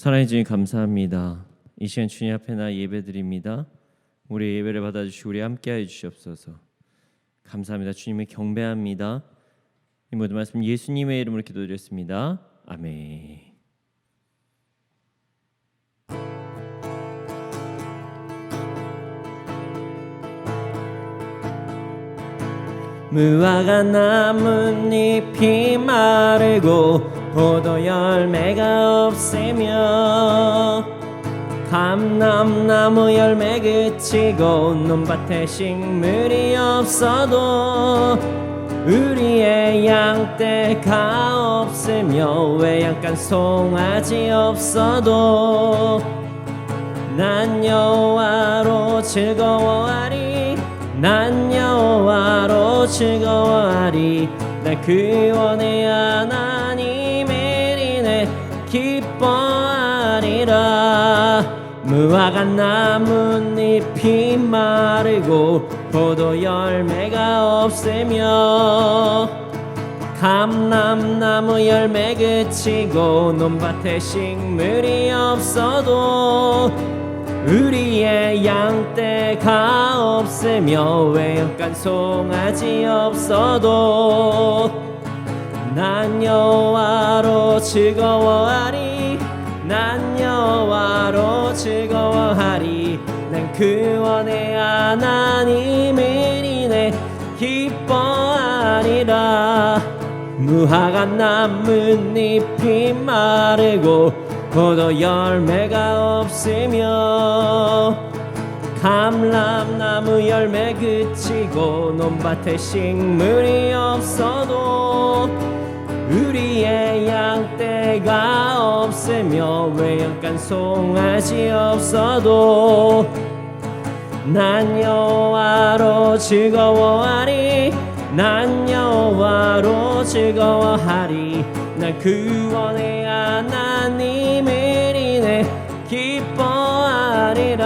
사랑해 주님 감사합니다. 이 시간 주님 앞에 나 예배드립니다. 우리 예배를 받아주시고 우리 함께하여 주시옵소서. 감사합니다. 주님을 경배합니다. 이 모든 말씀 예수님의 이름으로 기도드렸습니다. 아멘. 무화과 나뭇잎이 마르고 포도 열매가 없으며 감람나무 열매 그치고 논밭에 식물이 없어도 우리의 양떼가 없으며 외양간 송아지 없어도 난 여호와로 즐거워하리 난 여호와로 즐거워하리 나 구원의 하나님을 인해 기뻐하리라 무화과 나뭇잎이 마르고 포도 열매가 없으며 감람나무 열매 그치고 논밭에 식물이 없어도 우리의 양떼가 없으며 외양간 송아지 없어도 난 여호와로 즐거워하리 난 여호와로 즐거워하리 난 구원의 하나님을 인해 기뻐하리라 무화과 나뭇잎이 마르고 포도 열매가 없으며 감람나무 열매 그치고 논밭에 식물이 없어도 우리의 양떼가 없으며 외양간 송아지 없어도 난 여호와로 즐거워하리 난 여호와로 즐거워하리 난 구원의 하나님을 인해 기뻐하리라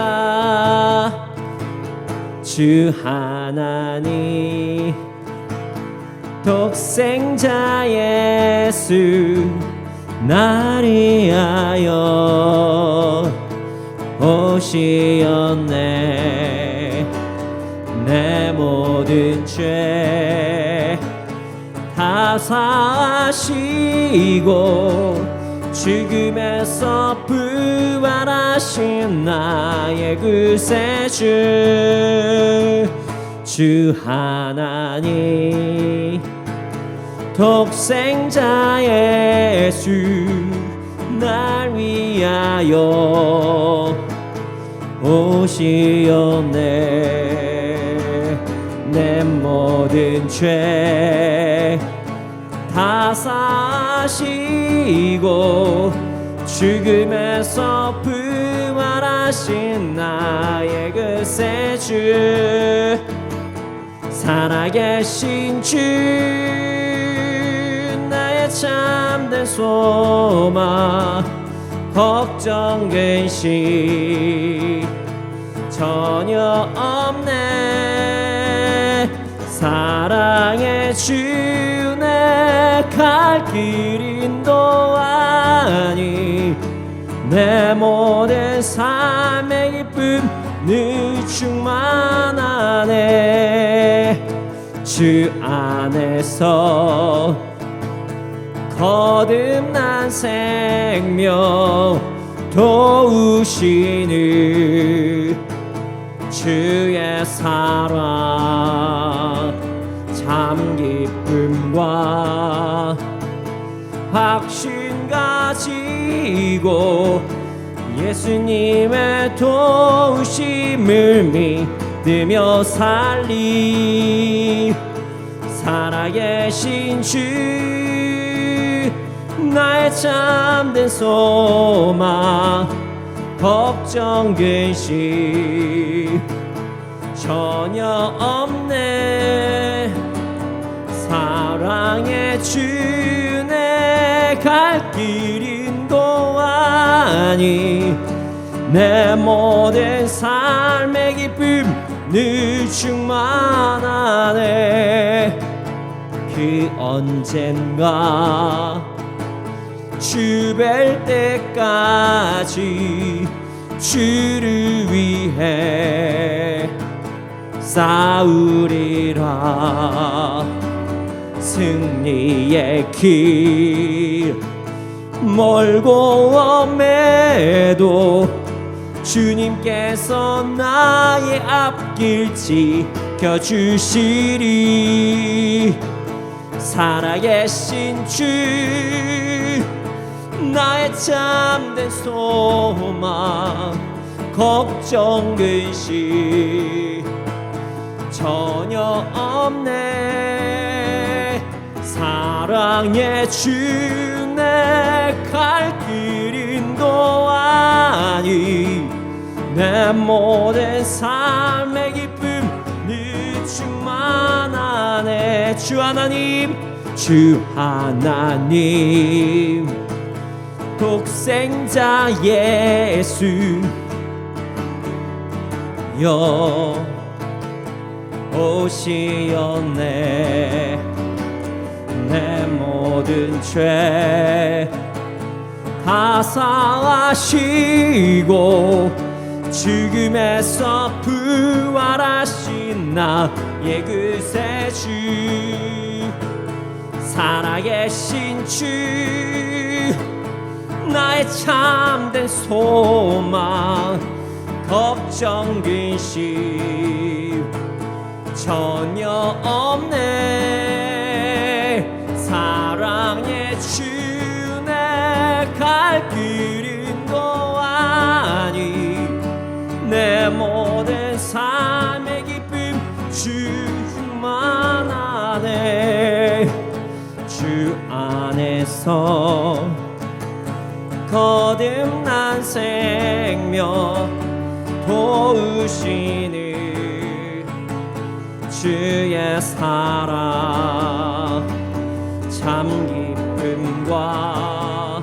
주 하나님 독생자 예수 나를 위하여 오시었네 내 모든 죄 다 사하시고 죽음에서 부활하신 나의 구세주 주 하나님 독생자 예수 날 위하여 오시었네 내 모든 죄 다 사하시고 죽음에서 부활하신 나의 구세주 살아계신 주 나의 참된 소망 걱정 근심 전혀 없네 사랑의 주내 갈 길 인도하니 내 모든 삶의 기쁨 늘 충만하네 주 안에서 거듭난 생명 도우시는 주의 사랑 참 기쁨과 확신 가지고 예수님의 도우심을 믿으며 살리 살아계신 주 나의 참된 소망 걱정 근심 전혀 없네 사랑의 주내 갈 길 인도하니 내 모든 삶의 기쁨 늘 충만하네 그 언젠가 주 뵐 때까지 주를 위해 싸우리라. 승리의 길 멀고 엄해도 주님께서 나의 앞길 지켜주시리. 살아계신 주 나의 참된 소망 걱정 근심 전혀 없네. 사랑의 주 내 갈 길 인도하니 내 모든 삶의 기쁨 늘 충만하네. 주 하나님 주 하나님 독생자 예수 오시었네. 내 모든 죄 다 사하시고 죽음에서 부활하신 나의 구세주. 살아계신 주 나의 참된 소망 걱정 근심 전혀 없네. 사랑의 주 내 갈 길 인도하니 내 모든 삶의 기쁨 충만하네. 주 안에서 거듭난 생명 도우시는 주의 사랑 참 기쁨과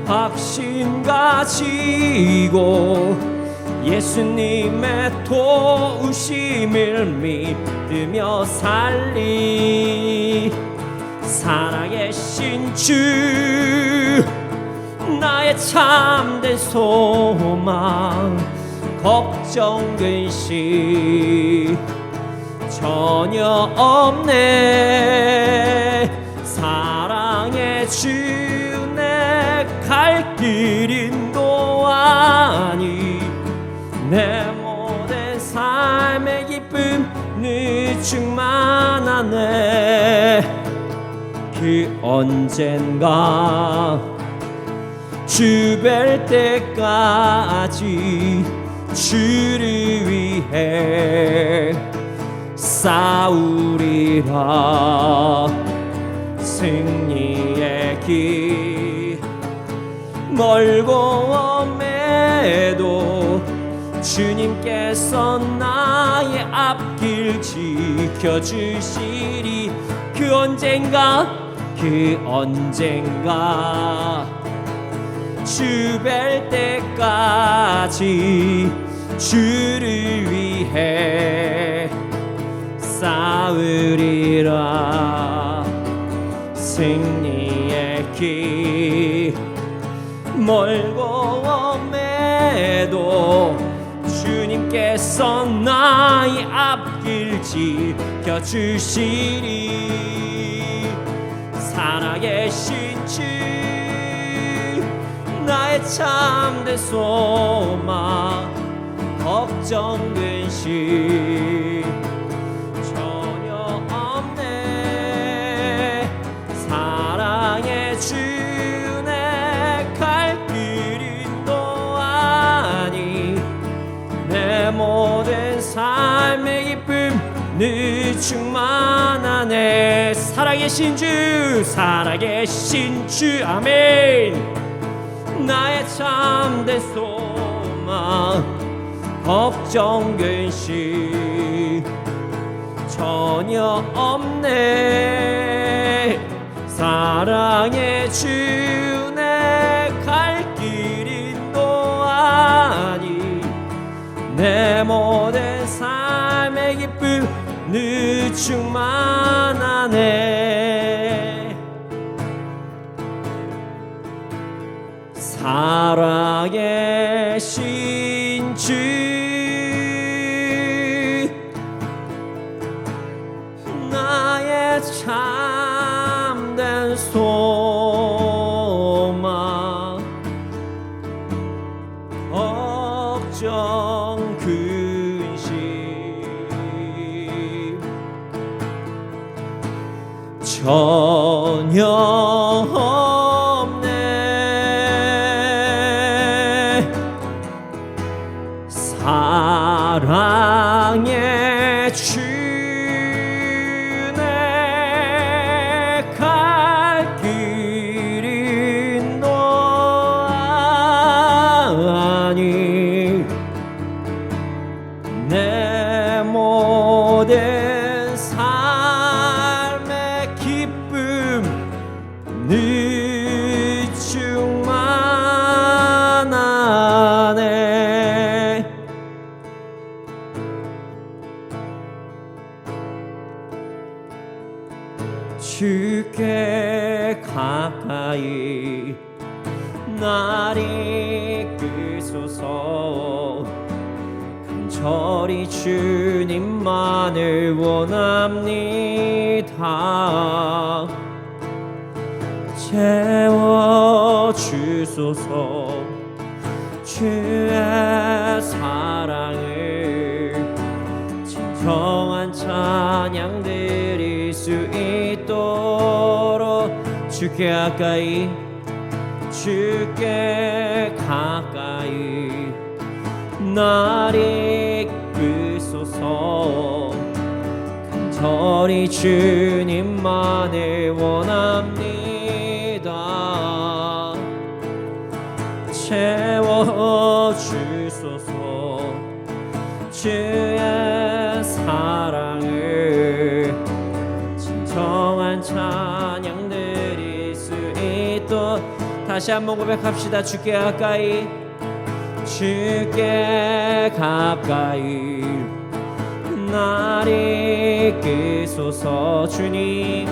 확신 가지고 예수님의 도우심을 믿으며 살리. 살아계신 주 나의 참된 소망 걱정 근심 전혀 없네. 사랑의 주 내 갈 길 인도하니 내 모든 삶의 기쁨 늘 충만하네. 그 언젠가 주 뵐 때까지 주를 위해 싸우리라. 승리의 길 멀고 엄해도 주님께서 나의 앞길 지켜주시리. 그 언젠가 주 뵐 때까지 주를 위해 싸우리라. 승리의 길 멀고 엄해도 주님께서 나의 앞길 지켜주시리. 살아계신 주 나의 참된 소망 걱정 근심 전혀 없네. 사랑의 주 내 갈 길 인도하니 내 모든 삶의 기쁨 늘 충만하네. 살아계신 주 아멘. 나의 참된 소망 걱정 근심 전혀 없네. 사랑의 주 내 갈 길 인도하니 내 모든 삶의 기쁨 늘 충만하네. 살아계신 주 나의 참된 소망 걱정 근심 전혀 없네 사랑의 주 내 갈 길은 너 아니 내 모든 삶의 기쁨 네 충만 하네 주께 가까이 날 이끄소서 간절히 주님만을 원합니다 채워주소서 주의 사랑을 진정한 찬양 드릴 수 있도록 주께 가까이 날 이끄소서 간절히 주님만을 원합니다 채워주소서 주의 사랑을 진정한 찬양 드릴 수 있도록 다시 한번 고백합시다 주께 가까이 날 이끄소서 주님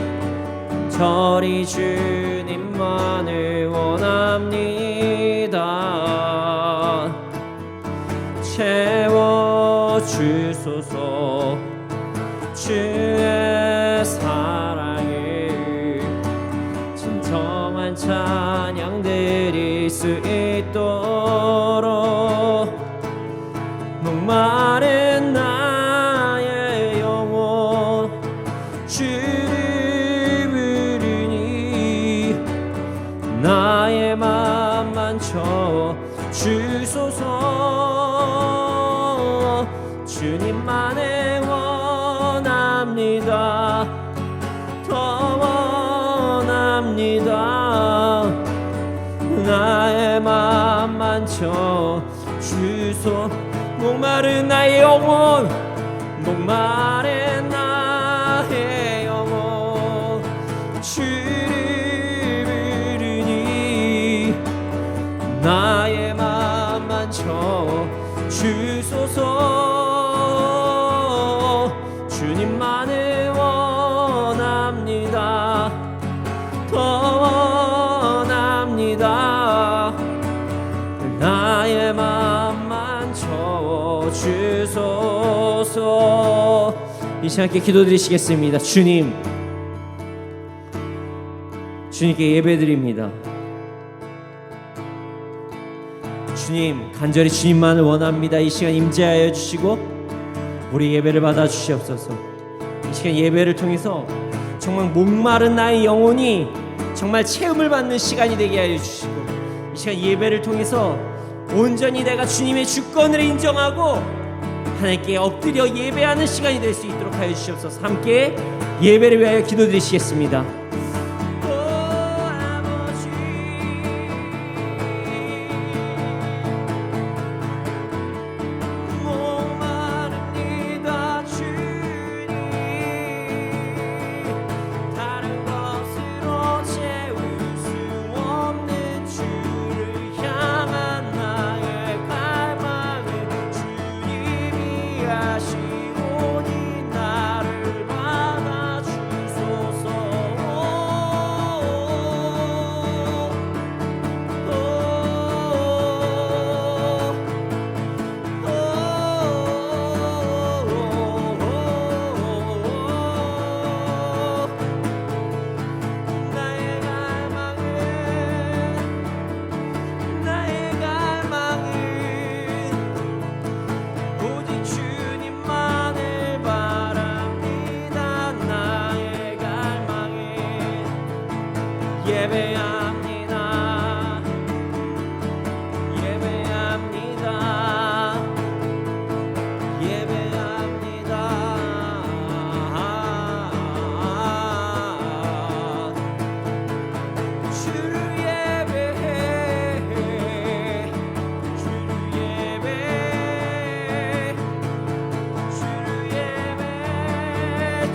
저리 주님만을 원합니다 채워주소서 주의 사랑을 진정한 찬양 드릴 수 있도록 목마른 나의 영혼 주를 부르니 나의 맘만 주소서 주님만을 원합니다 더 원합니다 나의 맘만 주소 목마른 나의 영혼 목마른 나의 영혼 주를 부르니 나의 맘만 주소서 주님만을 원합니다 더 원합니다 나의 맘만 주소서 이 시간께 기도드리시겠습니다 주님께 예배드립니다 주님 간절히 주님만을 원합니다 이 시간 임재하여 주시고 우리 예배를 받아 주시옵소서 이 시간 예배를 통해서 정말 목마른 나의 영혼이 정말 체험을 받는 시간이 되게 하여 주시고 이 시간 예배를 통해서 온전히 내가 주님의 주권을 인정하고 하나님께 엎드려 예배하는 시간이 될 수 있도록 하여 주시옵소서 함께 예배를 위하여 기도드리시겠습니다 하시오니 나를 받아주소서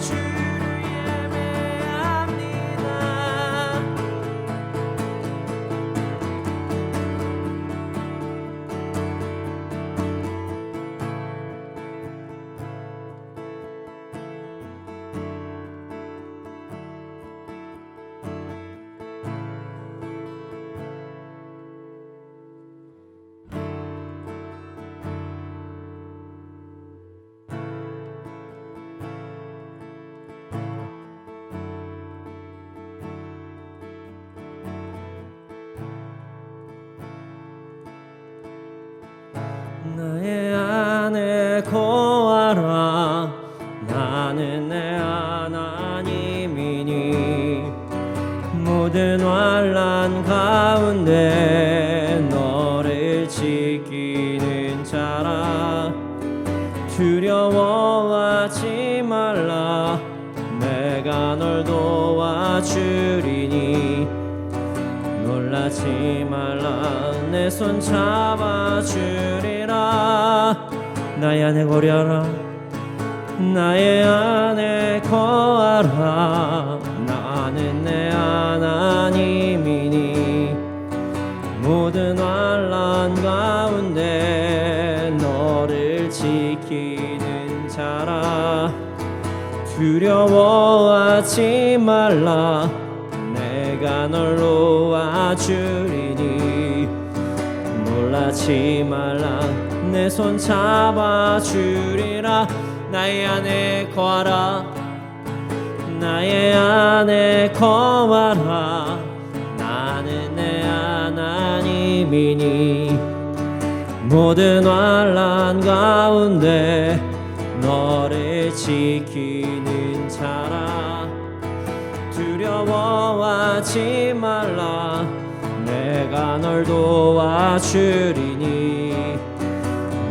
주를 예배합니다. 나의 안에 거하라. 나는 내 하나님이니 모든 환난 가운데 너를 지키는 자라. 두려워하지 말라. 내가 널 도와주리니 놀라지 말라. 내 손 잡아주리라. 나의 안에 거하라. 나의 안에 거하라. 나는 내 하나님이니 모든 환난 가운데 너를 지키는 자라. 두려워하지 말라. 내가 널 도와주리니 놀라지 말라. 내 손 잡아주리라. 나의 안에 거하라. 나의 안에 거하라. 나는 내 하나님이니 모든 환난 가운데 너를 지키는 자라. 두려워하지 말라. 내가 널 도와주리니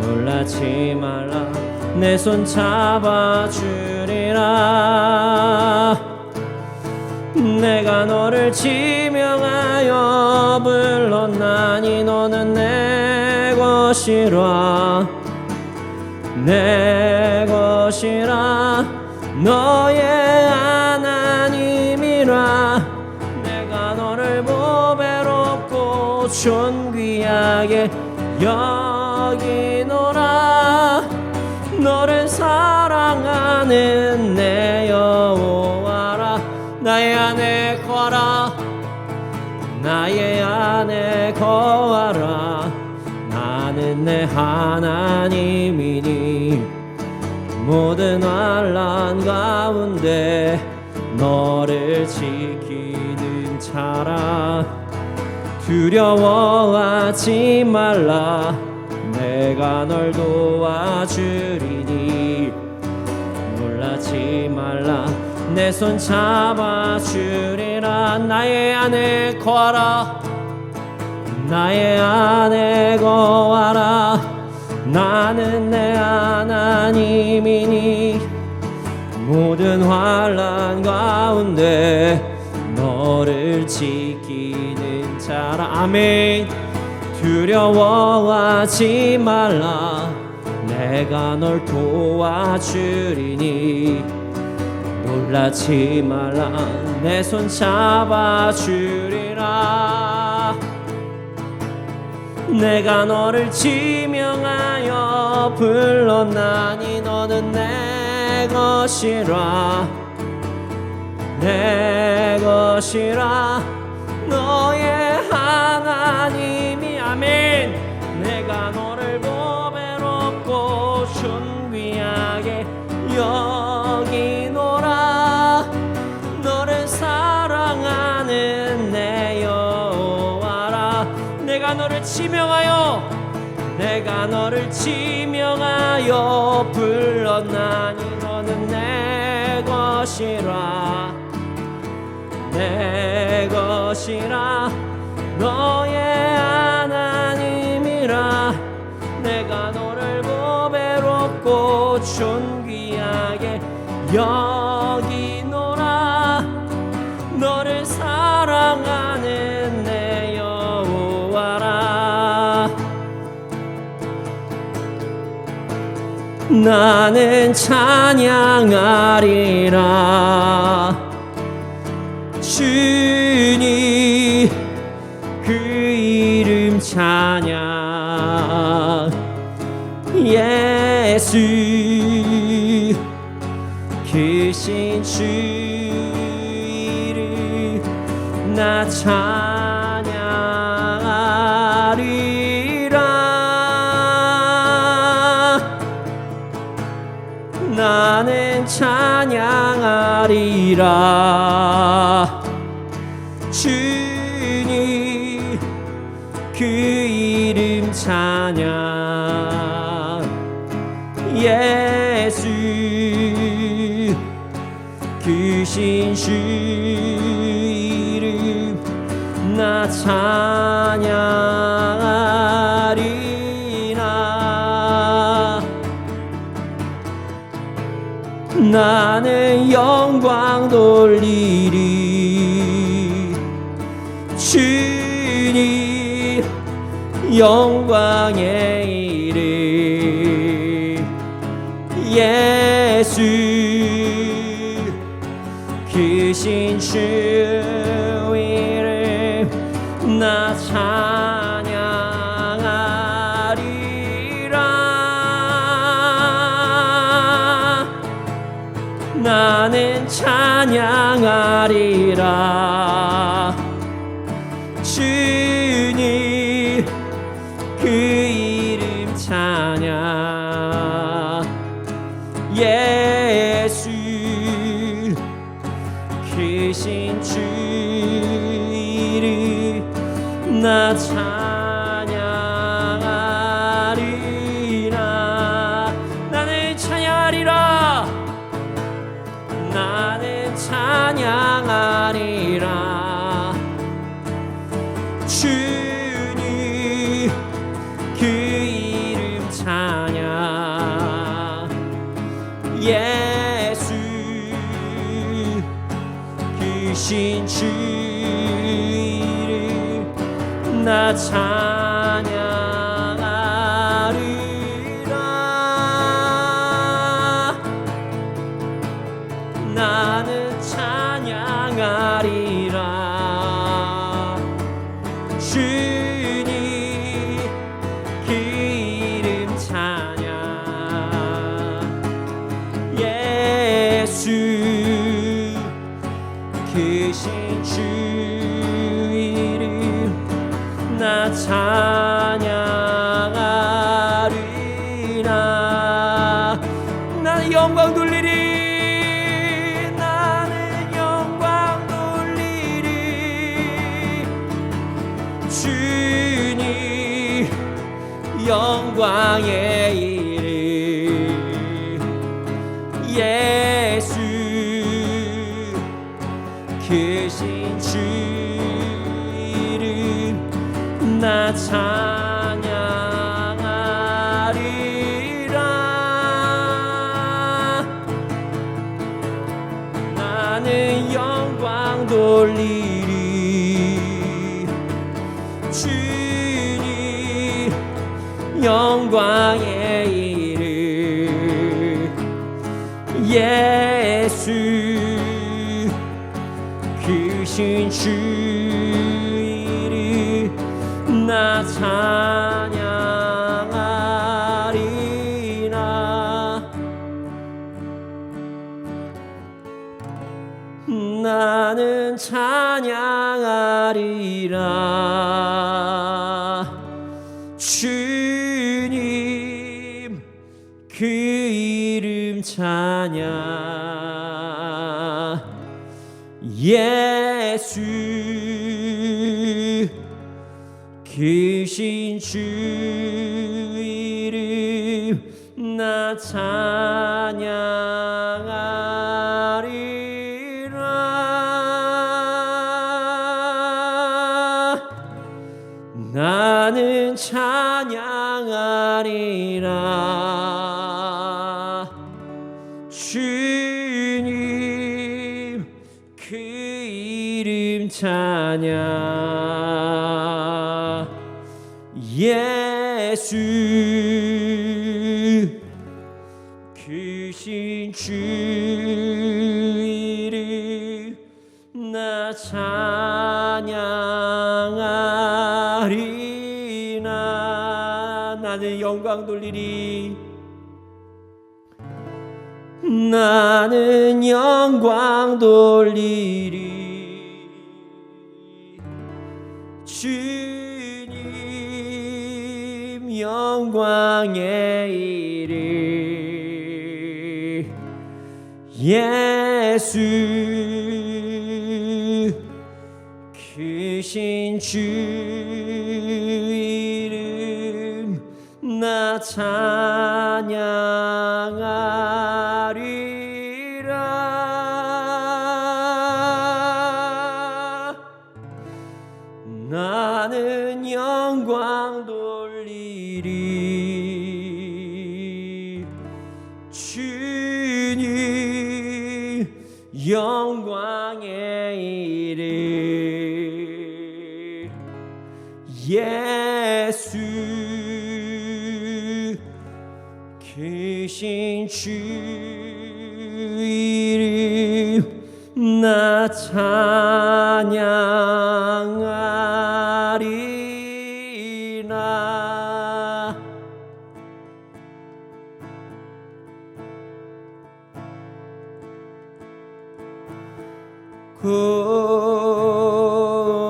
놀라지 말라. 내 손 잡아주리라. 내가 너를 지명하여 불렀나니 너는 내 것이라. 내 것이라. 너의 하나님이라. 내가 너를 보배롭고 존귀하게 여기노라. 너를 사랑하는 내 여호와라. 나의 안에 거하라. 나의 안에 거하라. 나는 내 하나님이니 모든 환난 가운데 너를 지키는 자라. 두려워하지 말라. 내가 널 도와주리니 놀라지 말라. 내 손 잡아주리라. 나의 안에 거하라. 나의 안에 거하라. 나는 내 하나님이니 모든 환난 가운데 너를 지키는 자라. 아멘. 두려워하지 말라. 내가 널 도와주리니 놀라지 말라. 내 손 잡아주리라. 내가 너를 지명하여 불렀나니 너는 내 것이라. 내 것이라. 너의 하나님이. 아멘. 내가 너를 보배롭고 존귀하게 여기노라. 너를 사랑하는 내 여호와라. 내가 너를 지명하여 불렀나니 너는 내 것이라. 내 것이라. 너의 하나님이라. 내가 너를 보배롭고 존귀하게 여기노라. 너를 사랑하는 내 여호와라. 나는 찬양하리라. 주님 그 이름 찬양. 예수 크신 주 이름 나 찬양하리라. 나는 찬양하리라. 주님 그 이름 찬양. 예수 크신 주 이름 나 찬양하리라. 나는 영광 돌리리. 주님 영광의 이름. 예수 크신 주 이름 나 찬양하리라. 나는 찬양하리라. 주님 그 이름 찬양. 예수 크신 주 이름 나 찬양하리라. 나는 찬양하리라. 나는 찬양하리라. 주님 그 이름 찬양. 예수 크신 주 이름 나 찬양하리라. 나는 찬양하리라. 주님 그 이름 찬양. 예수 크신 주 이름 나 찬양하리라. 나는 영광 돌리리. 나는 영광 돌리리. 주님 영광의 이름. 예수 크신 주 이름 나 찬양하리라. 나는 영광 돌리리. 주님 영광의 이름. 예수 크신 주 이름 나 찬양하리라. 나는 찬양하리라. 주님 그 이름 찬양. 예수 크신 주 이름 나 찬양하리라. 나는 찬양하리라. 주님 그 이름 찬양. 예수 주 이름 나 찬양하리라. 나는 영광 돌리리. 나는 영광 돌리리. 주님 영광의 이름 예수 크신 주 이름 나 찬양하리라. 나는 영광 돌리리. 주님 영광의 이름 예수 크신 주 이름 나 찬양하리라.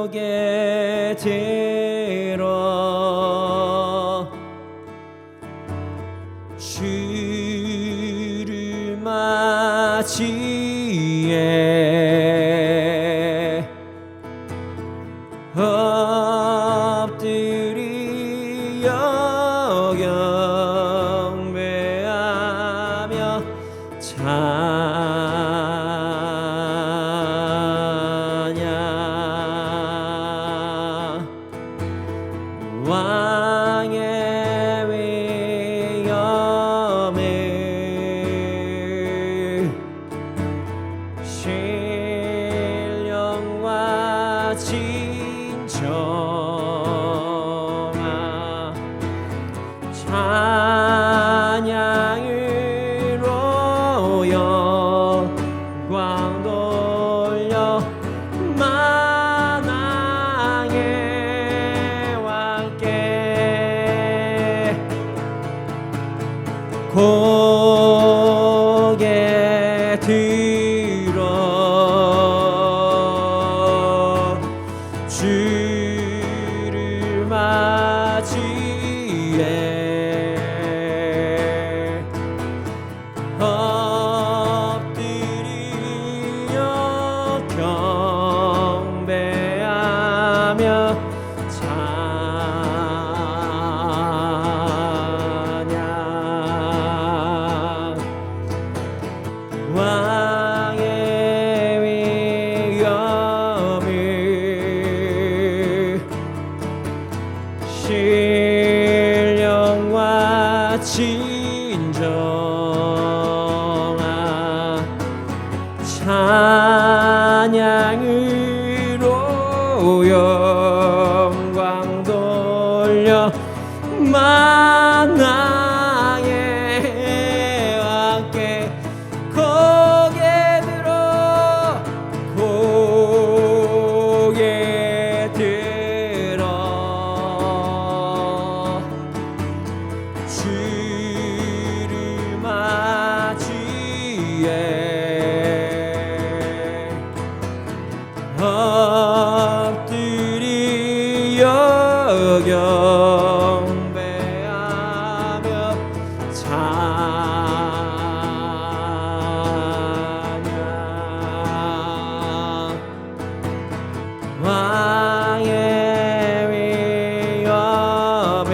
고개 들어 주를 맞이해 엎드려 경배하며 찬양. 왕의 위엄을 신령과 진정아 찬양으로 영광 돌려 만왕의 왕께 고개 들어 주를 맞이해 엎드려 경배하며 찬양. 왕의 위엄을 신령과 진정아 찬양으로 영광 돌려 만왕의 왕께 고개 들어 고개 들어 주를 맞이해 엎드려 경배하며 찬양. 왕의 위엄을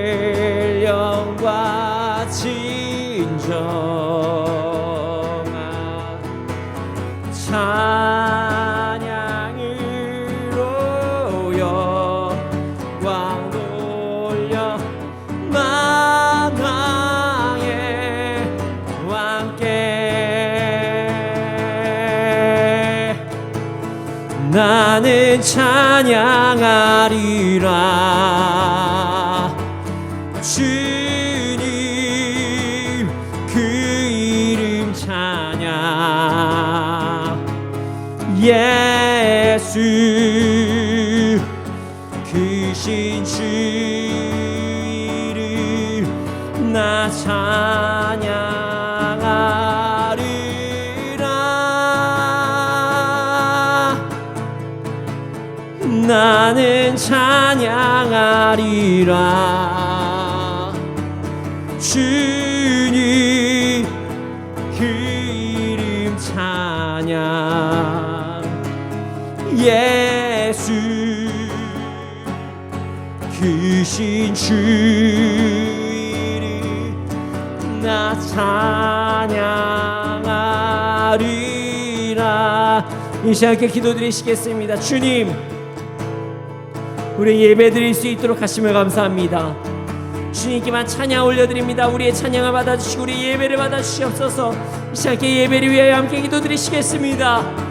신령과 진정아 찬양으로 영광 돌려 만왕의 왕께 나는 찬양하리라. 주 예수 크신 주 이름 나 찬양하리라. 나는 찬양하리라. 주님 그 이름 찬양. 예수 크신 주 이름 나 찬양하리라. 이 시간께 기도드리시겠습니다. 주님, 우리 예배드릴 수 있도록 하심을 감사합니다. 주님께만 찬양 올려드립니다. 우리의 찬양을 받아주시고 우리 예배를 받아주시옵소서. 이 시간께 예배를 위하여 함께 기도드리시겠습니다.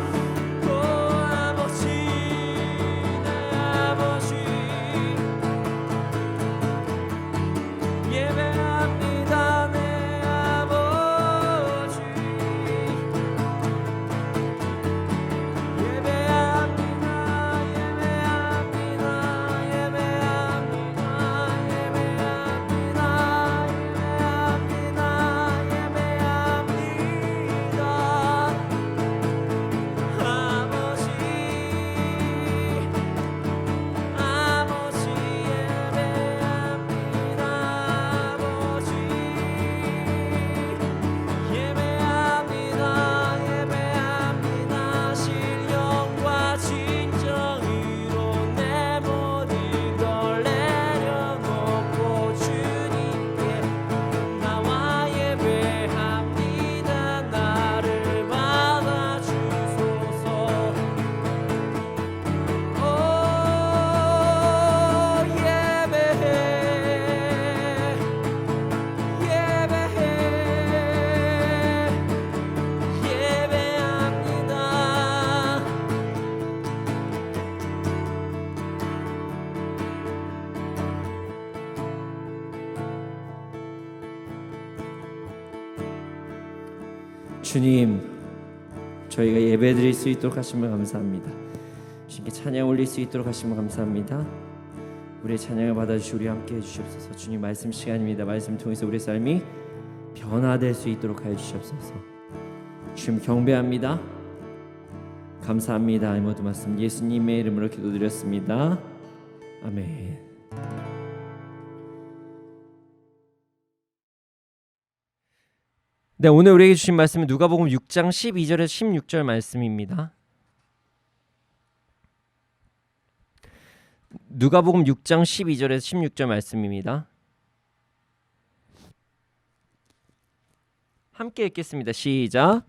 주님, 저희가 예배드릴 수 있도록 하심을 감사합니다. 주님께 찬양 올릴 수 있도록 하심을 감사합니다. 우리의 찬양을 받아주시고 우리 함께 해주시옵소서. 주님, 말씀 시간입니다. 말씀 통해서 우리의 삶이 변화될 수 있도록 하여 주시옵소서. 주님 경배합니다. 감사합니다. 이 모든 말씀 예수님의 이름으로 기도드렸습니다. 아멘. 네, 오늘 우리에게 주신 말씀은 누가복음 6장 12절에서 16절 말씀입니다. 누가복음 6장 12절에서 16절 말씀입니다. 함께 읽겠습니다. 시작.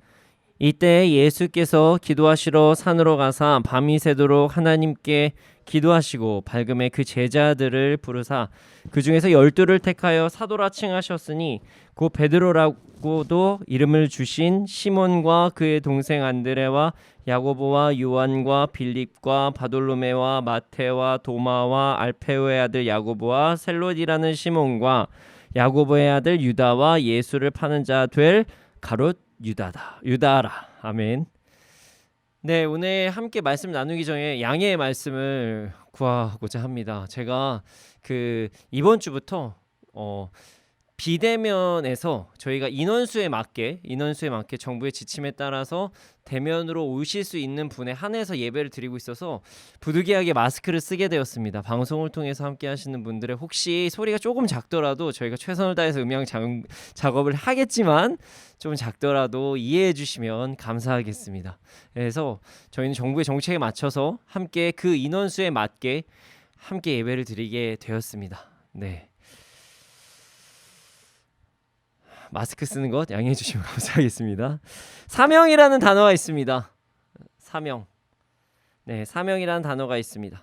이때 예수께서 기도하시러 산으로 가사 밤이 새도록 하나님께 기도하시고 밝음에 그 제자들을 부르사 그 중에서 12를 택하여 사도라 칭하셨으니 곧 베드로라고도 이름을 주신 시몬과 그의 동생 안드레와 야고보와 요한과 빌립과 바돌로메와 마테와 도마와 알페오의 아들 야고보와 셀롯이라는 시몬과 야고보의 아들 유다와 예수를 파는 자 될 가롯 유다라. 아멘. 네, 오늘 함께 말씀 나누기 전에 양해의 말씀을 구하고자 합니다. 제가 이번 주부터 비대면에서 저희가 인원수에 맞게 정부의 지침에 따라서 대면으로 오실 수 있는 분에 한해서 예배를 드리고 있어서 부득이하게 마스크를 쓰게 되었습니다. 방송을 통해서 함께 하시는 분들의 혹시 소리가 조금 작더라도 저희가 최선을 다해서 음향 작업을 하겠지만 좀 작더라도 이해해 주시면 감사하겠습니다. 그래서 저희는 정부의 정책에 맞춰서 함께 그 인원수에 맞게 함께 예배를 드리게 되었습니다. 네. 마스크 쓰는 것 양해해 주시면 감사하겠습니다. 사명이라는 단어가 있습니다. 사명. 네, 사명이라는 단어가 있습니다.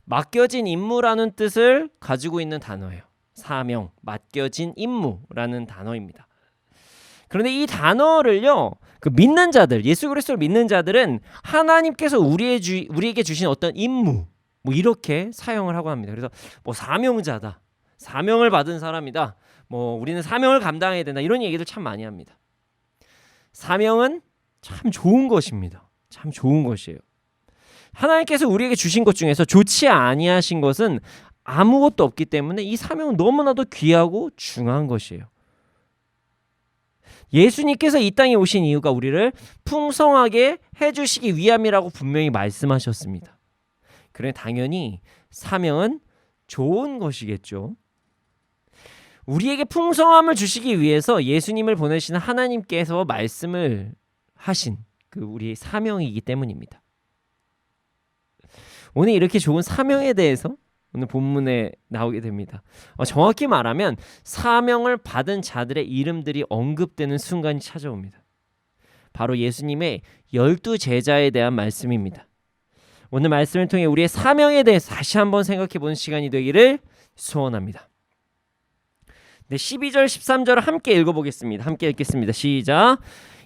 맡겨진 임무라는 뜻을 가지고 있는 단어예요. 사명, 맡겨진 임무라는 단어입니다. 그런데 이 단어를요, 믿는 자들, 예수 그리스도를 믿는 자들은 하나님께서 우리에게 주신 어떤 임무, 이렇게 사용을 하고 합니다. 그래서 사명자다, 사명을 받은 사람이다, 우리는 사명을 감당해야 된다, 이런 얘기들 참 많이 합니다. 사명은 참 좋은 것입니다. 참 좋은 것이에요. 하나님께서 우리에게 주신 것 중에서 좋지 아니하신 것은 아무것도 없기 때문에 이 사명은 너무나도 귀하고 중요한 것이에요. 예수님께서 이 땅에 오신 이유가 우리를 풍성하게 해주시기 위함이라고 분명히 말씀하셨습니다. 그래 당연히 사명은 좋은 것이겠죠. 우리에게 풍성함을 주시기 위해서 예수님을 보내신 하나님께서 말씀을 하신 그 우리의 사명이기 때문입니다. 오늘 이렇게 좋은 사명에 대해서 오늘 본문에 나오게 됩니다. 정확히 말하면 사명을 받은 자들의 이름들이 언급되는 순간이 찾아옵니다. 바로 예수님의 12 제자에 대한 말씀입니다. 오늘 말씀을 통해 우리의 사명에 대해서 다시 한번 생각해보는 시간이 되기를 소원합니다. 네, 12절 13절을 함께 읽어보겠습니다. 함께 읽겠습니다. 시작.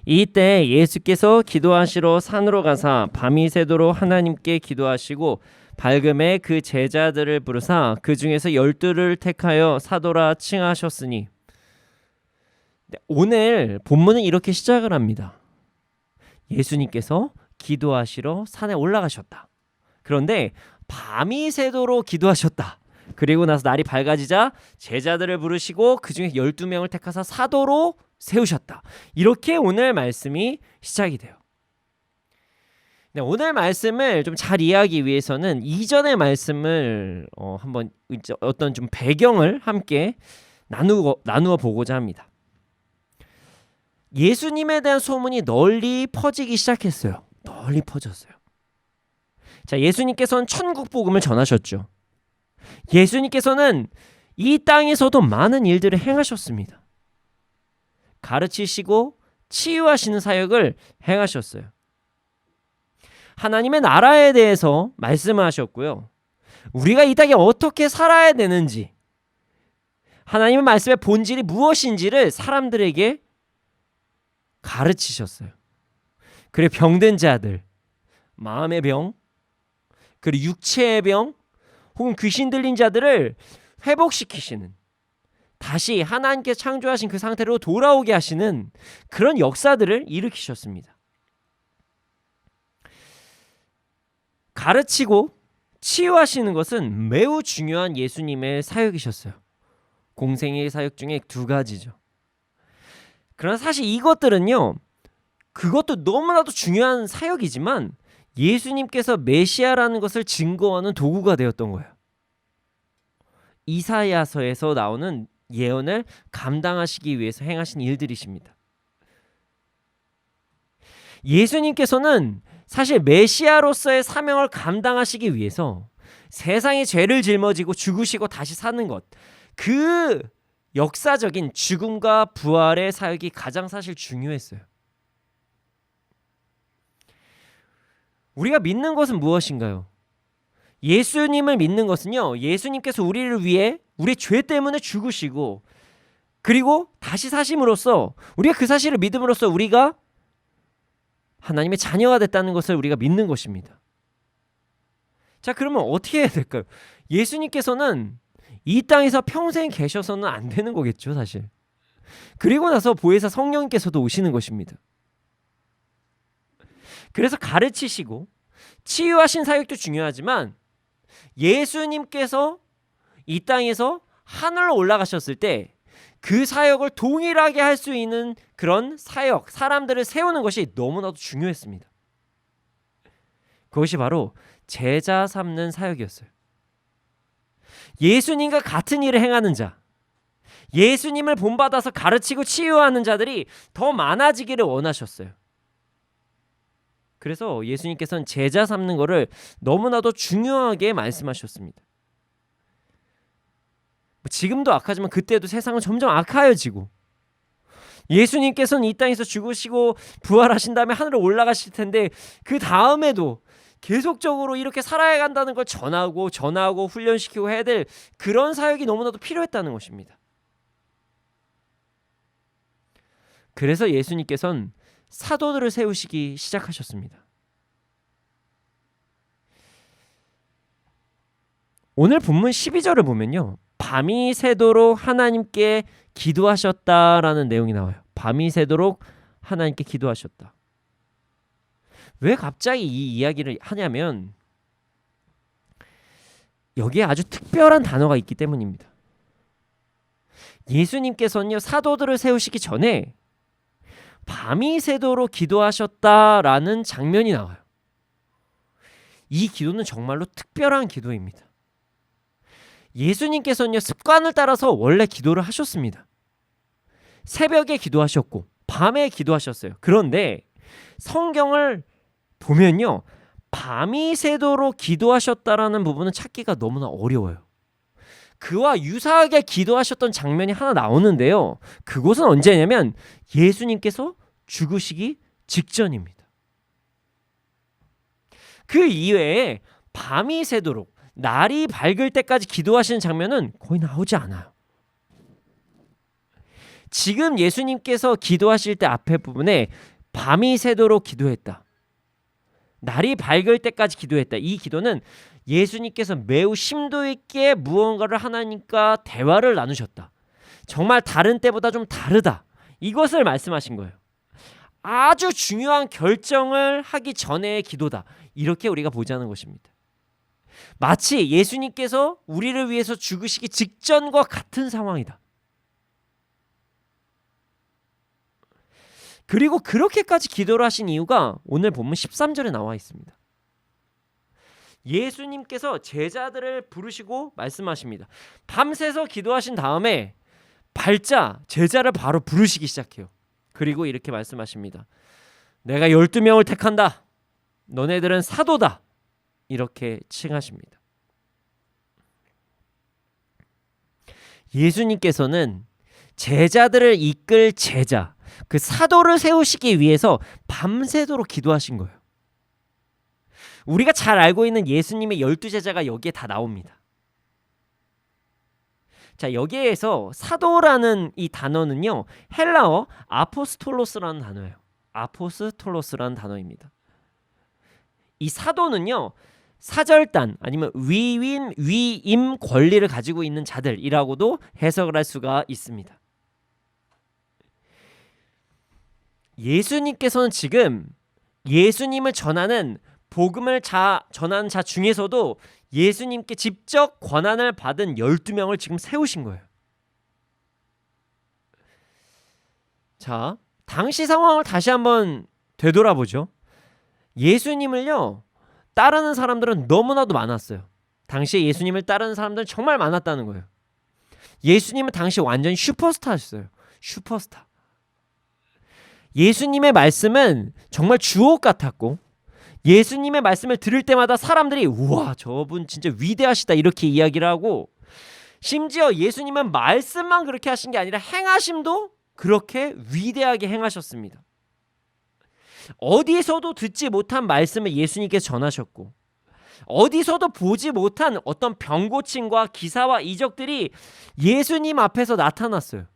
이때 예수께서 기도하시러 산으로 가사 밤이 새도록 하나님께 기도하시고 밝음에 그 제자들을 부르사 그 중에서 12를 택하여 사도라 칭하셨으니. 네, 오늘 본문은 이렇게 시작을 합니다. 예수님께서 기도하시러 산에 올라가셨다. 그런데 밤이 새도록 기도하셨다. 그리고 나서 날이 밝아지자 제자들을 부르시고 그 중에 12명을 택하사 사도로 세우셨다. 이렇게 오늘 말씀이 시작이 돼요. 네, 오늘 말씀을 좀 잘 이해하기 위해서는 이전의 말씀을 한번 어떤 좀 배경을 함께 나누어 보고자 합니다. 예수님에 대한 소문이 널리 퍼지기 시작했어요. 널리 퍼졌어요. 자, 예수님께서는 천국 복음을 전하셨죠. 예수님께서는 이 땅에서도 많은 일들을 행하셨습니다. 가르치시고 치유하시는 사역을 행하셨어요. 하나님의 나라에 대해서 말씀하셨고요. 우리가 이 땅에 어떻게 살아야 되는지, 하나님의 말씀의 본질이 무엇인지를 사람들에게 가르치셨어요. 그리고 병든 자들, 마음의 병, 그리고 육체의 병, 혹은 귀신 들린 자들을 회복시키시는, 다시 하나님께서 창조하신 그 상태로 돌아오게 하시는 그런 역사들을 일으키셨습니다. 가르치고 치유하시는 것은 매우 중요한 예수님의 사역이셨어요. 공생의 사역 중에 2가지죠. 그러나 사실 이것들은요, 그것도 너무나도 중요한 사역이지만 예수님께서 메시아라는 것을 증거하는 도구가 되었던 거예요. 이사야서에서 나오는 예언을 감당하시기 위해서 행하신 일들이십니다. 예수님께서는 사실 메시아로서의 사명을 감당하시기 위해서 세상의 죄를 짊어지고 죽으시고 다시 사는 것, 그 역사적인 죽음과 부활의 사역이 가장 사실 중요했어요. 우리가 믿는 것은 무엇인가요? 예수님을 믿는 것은요, 예수님께서 우리를 위해 우리 죄 때문에 죽으시고 그리고 다시 사심으로써 우리가 그 사실을 믿음으로써 우리가 하나님의 자녀가 됐다는 것을 우리가 믿는 것입니다. 자, 그러면 어떻게 해야 될까요? 예수님께서는 이 땅에서 평생 계셔서는 안 되는 거겠죠, 사실. 그리고 나서 보혜사 성령님께서도 오시는 것입니다. 그래서 가르치시고 치유하신 사역도 중요하지만 예수님께서 이 땅에서 하늘로 올라가셨을 때 그 사역을 동일하게 할 수 있는 그런 사역, 사람들을 세우는 것이 너무나도 중요했습니다. 그것이 바로 제자 삼는 사역이었어요. 예수님과 같은 일을 행하는 자, 예수님을 본받아서 가르치고 치유하는 자들이 더 많아지기를 원하셨어요. 그래서 예수님께서는 제자 삼는 것을 너무나도 중요하게 말씀하셨습니다. 지금도 악하지만 그때도 세상은 점점 악하여지고, 예수님께서는 이 땅에서 죽으시고 부활하신 다음에 하늘로 올라가실 텐데 그 다음에도 계속적으로 이렇게 살아야 한다는 걸 전하고 훈련시키고 해야 될 그런 사역이 너무나도 필요했다는 것입니다. 그래서 예수님께서는 사도들을 세우시기 시작하셨습니다. 오늘 본문 12절을 보면요, 밤이 새도록 하나님께 기도하셨다라는 내용이 나와요. 밤이 새도록 하나님께 기도하셨다. 왜 갑자기 이 이야기를 하냐면 여기에 아주 특별한 단어가 있기 때문입니다. 예수님께서는요, 사도들을 세우시기 전에 밤이 새도록 기도하셨다라는 장면이 나와요. 이 기도는 정말로 특별한 기도입니다. 예수님께서는요, 습관을 따라서 원래 기도를 하셨습니다. 새벽에 기도하셨고 밤에 기도하셨어요. 그런데 성경을 보면요, 밤이 새도록 기도하셨다라는 부분은 찾기가 너무나 어려워요. 그와 유사하게 기도하셨던 장면이 하나 나오는데요, 그곳은 언제냐면 예수님께서 죽으시기 직전입니다. 그 이외에 밤이 새도록 날이 밝을 때까지 기도하시는 장면은 거의 나오지 않아요. 지금 예수님께서 기도하실 때 앞에 부분에 밤이 새도록 기도했다, 날이 밝을 때까지 기도했다, 이 기도는 예수님께서 매우 심도 있게 무언가를 하나님과 대화를 나누셨다, 정말 다른 때보다 좀 다르다, 이것을 말씀하신 거예요. 아주 중요한 결정을 하기 전의 기도다, 이렇게 우리가 보자는 것입니다. 마치 예수님께서 우리를 위해서 죽으시기 직전과 같은 상황이다. 그리고 그렇게까지 기도를 하신 이유가 오늘 본문 13절에 나와 있습니다. 예수님께서 제자들을 부르시고 말씀하십니다. 밤새서 기도하신 다음에 발자 제자를 바로 부르시기 시작해요. 그리고 이렇게 말씀하십니다. 내가 12명을 택한다. 너네들은 사도다. 이렇게 칭하십니다. 예수님께서는 제자들을 이끌 제자, 그 사도를 세우시기 위해서 밤새도록 기도하신 거예요. 우리가 잘 알고 있는 예수님의 12제자가 여기에 다 나옵니다. 자, 여기에서 사도라는 이 단어는요, 헬라어 아포스톨로스라는 단어예요. 아포스톨로스라는 단어입니다. 이 사도는요, 사절단 아니면 위임 권리를 가지고 있는 자들이라고도 해석을 할 수가 있습니다. 예수님께서는 지금 예수님을 전하는 복음을 전하는 자 중에서도 예수님께 직접 권한을 받은 12명을 지금 세우신 거예요. 자, 당시 상황을 다시 한번 되돌아보죠. 예수님을요, 따르는 사람들은 너무나도 많았어요. 당시에 예수님을 따르는 사람들은 정말 많았다는 거예요. 예수님은 당시 완전 슈퍼스타였어요. 슈퍼스타. 예수님의 말씀은 정말 주옥 같았고, 예수님의 말씀을 들을 때마다 사람들이 우와, 저분 진짜 위대하시다 이렇게 이야기를 하고, 심지어 예수님은 말씀만 그렇게 하신 게 아니라 행하심도 그렇게 위대하게 행하셨습니다. 어디서도 듣지 못한 말씀을 예수님께서 전하셨고, 어디서도 보지 못한 어떤 병고침과 기사와 이적들이 예수님 앞에서 나타났어요.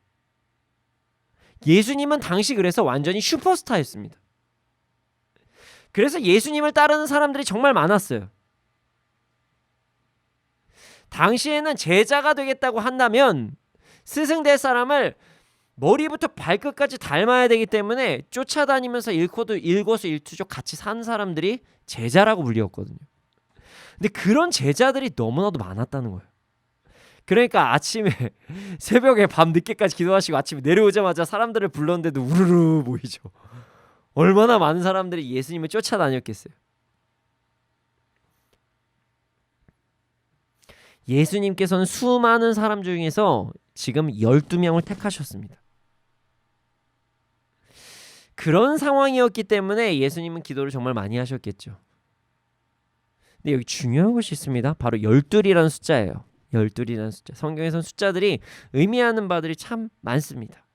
예수님은 당시 그래서 완전히 슈퍼스타였습니다. 그래서 예수님을 따르는 사람들이 정말 많았어요. 당시에는 제자가 되겠다고 한다면 스승될 사람을 머리부터 발끝까지 닮아야 되기 때문에 쫓아다니면서 일거수일투족 같이 산 사람들이 제자라고 불리웠거든요. 근데 그런 제자들이 너무나도 많았다는 거예요. 그러니까 아침에 새벽에 밤 늦게까지 기도하시고 아침에 내려오자마자 사람들을 불렀는데도 우르르 모이죠. 얼마나 많은 사람들이 예수님을 쫓아다녔겠어요. 예수님께서는 수많은 사람 중에서 지금 12명을 택하셨습니다. 그런 상황이었기 때문에 예수님은 기도를 정말 많이 하셨겠죠. 근데 여기 중요한 것이 있습니다. 바로 12이라는 숫자예요. 12이라는 숫자. 성경에서는 숫자들이 의미하는 바들이 참 많습니다.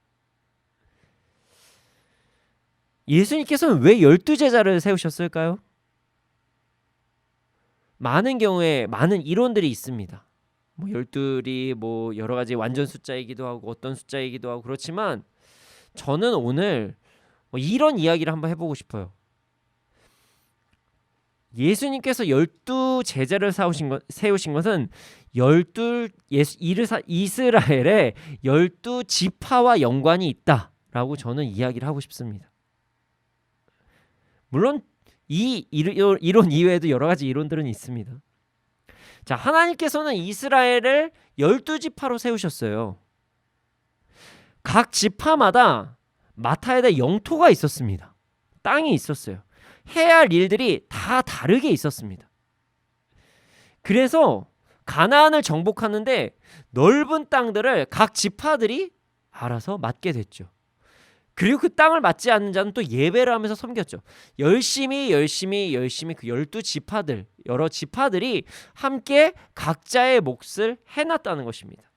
예수님께서는 왜 12제자를 세우셨을까요? 많은 경우에 많은 이론들이 있습니다. 12이 여러 가지 완전 숫자이기도 하고 어떤 숫자이기도 하고 그렇지만 저는 오늘 이런 이야기를 한번 해보고 싶어요. 예수님께서 12제자를 세우신 것은 이스라엘의 12지파와 연관이 있다라고 저는 이야기를 하고 싶습니다. 물론 이 이론 이외에도 여러 가지 이론들은 있습니다. 자, 하나님께서는 이스라엘을 12지파로 세우셨어요. 각 지파마다 맡아야 될 영토가 있었습니다. 땅이 있었어요. 해야 할 일들이 다 다르게 있었습니다. 그래서 가나안을 정복하는데 넓은 땅들을 각 지파들이 알아서 맡게 됐죠. 그리고 그 땅을 맡지 않는 자는 또 예배를 하면서 섬겼죠. 열심히 그 12지파들, 여러 지파들이 함께 각자의 몫을 해놨다는 것입니다.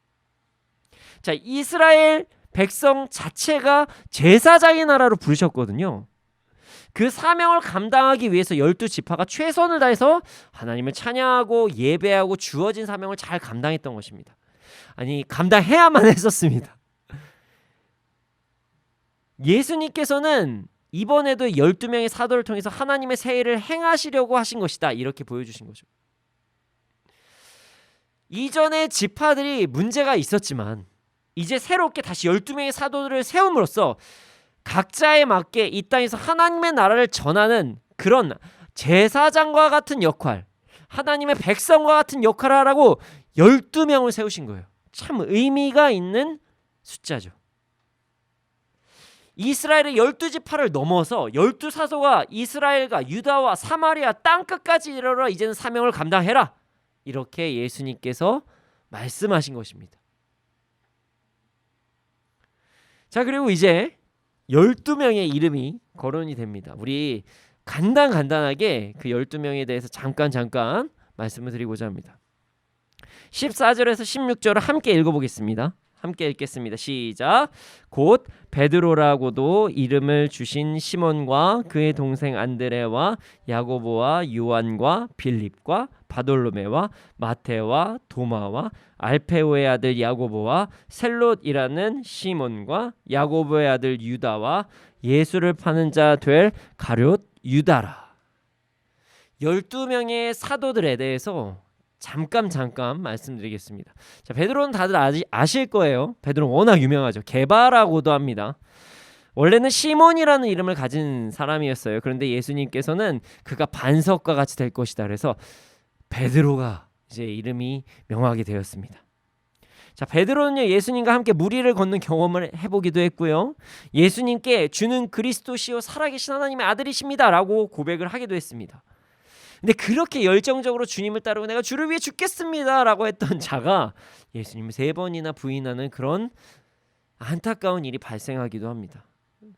자, 이스라엘 백성 자체가 제사장의 나라로 부르셨거든요. 그 사명을 감당하기 위해서 12지파가 최선을 다해서 하나님을 찬양하고 예배하고 주어진 사명을 잘 감당했던 것입니다. 아니, 감당해야만 했었습니다. 예수님께서는 이번에도 12명의 사도를 통해서 하나님의 새 일을 행하시려고 하신 것이다, 이렇게 보여주신 거죠. 이전에 지파들이 문제가 있었지만 이제 새롭게 다시 12명의 사도들을 세움으로써 각자에 맞게 이 땅에서 하나님의 나라를 전하는 그런 제사장과 같은 역할, 하나님의 백성과 같은 역할을 하라고 12명을 세우신 거예요. 참 의미가 있는 숫자죠. 이스라엘의 12지파를 넘어서 12사도가 이스라엘과 유다와 사마리아 땅끝까지 이르러 이제는 사명을 감당해라, 이렇게 예수님께서 말씀하신 것입니다. 자, 그리고 이제 12명의 이름이 거론이 됩니다. 우리 간단하게 그 12명에 대해서 잠깐 말씀을 드리고자 합니다. 14절에서 16절을 함께 읽어보겠습니다. 함께 읽겠습니다. 시작. 곧 베드로라고도 이름을 주신 시몬과 그의 동생 안드레와 야고보와 요한과 빌립과 바돌로메와 마테와 도마와 알페오의 아들 야고보와 셀롯이라는 시몬과 야고보의 아들 유다와 예수를 파는 자 될 가룟 유다라. 12명의 사도들에 대해서 잠깐 말씀드리겠습니다. 자, 베드로는 다들 아실 거예요. 베드로는 워낙 유명하죠. 게바라고도 합니다. 원래는 시몬이라는 이름을 가진 사람이었어요. 그런데 예수님께서는 그가 반석과 같이 될 것이다, 그래서 베드로가 이제 이름이 명하게 되었습니다. 자, 베드로는요, 예수님과 함께 무리를 걷는 경험을 해보기도 했고요, 예수님께 주는 그리스도시요 살아계신 하나님의 아들이십니다 라고 고백을 하기도 했습니다. 근데 그렇게 열정적으로 주님을 따르고 내가 주를 위해 죽겠습니다 라고 했던 자가 예수님을 3번이나 부인하는 그런 안타까운 일이 발생하기도 합니다.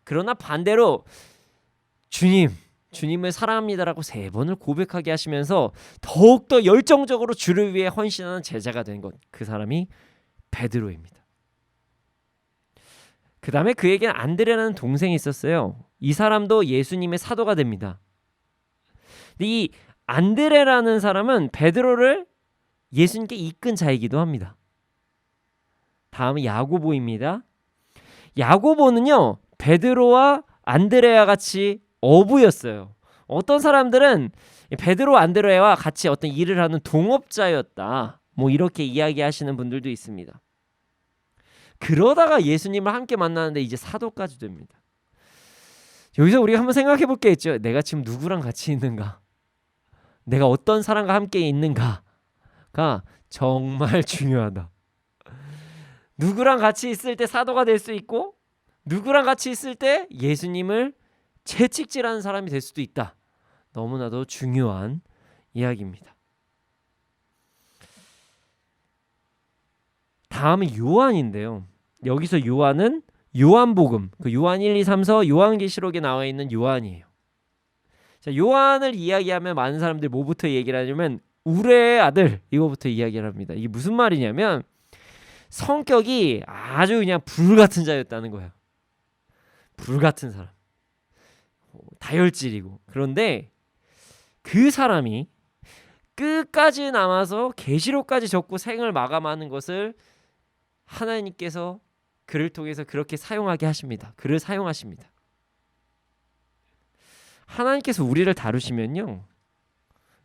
그러나 반대로 주님을 사랑합니다라고 3번을 고백하게 하시면서 더욱더 열정적으로 주를 위해 헌신하는 제자가 된 것, 그 사람이 베드로입니다. 그 다음에 그에게는 안드레라는 동생이 있었어요. 이 사람도 예수님의 사도가 됩니다. 이 안드레라는 사람은 베드로를 예수님께 이끈 자이기도 합니다. 다음은 야고보입니다. 야고보는요, 베드로와 안드레와 같이 어부였어요. 어떤 사람들은 베드로 안드레와 같이 어떤 일을 하는 동업자였다, 뭐 이렇게 이야기하시는 분들도 있습니다. 그러다가 예수님을 함께 만나는데 이제 사도까지 됩니다. 여기서 우리가 한번 생각해 볼 게 있죠. 내가 지금 누구랑 같이 있는가? 내가 어떤 사람과 함께 있는가가 정말 중요하다. 누구랑 같이 있을 때 사도가 될 수 있고, 누구랑 같이 있을 때 예수님을 채찍질하는 사람이 될 수도 있다. 너무나도 중요한 이야기입니다. 다음은 요한인데요. 여기서 요한은 요한복음, 그 요한 1, 2, 3, 4 요한계시록에 나와 있는 요한이에요. 자, 요한을 이야기하면 많은 사람들이 뭐부터 얘기를 하냐면 우레의 아들, 이거부터 이야기를 합니다. 이게 무슨 말이냐면 성격이 아주 그냥 불같은 자였다는 거예요. 불같은 사람, 다혈질이고. 그런데 그 사람이 끝까지 남아서 계시록까지 적고 생을 마감하는 것을 하나님께서 그를 통해서 그렇게 사용하게 하십니다. 그를 사용하십니다. 하나님께서 우리를 다루시면요,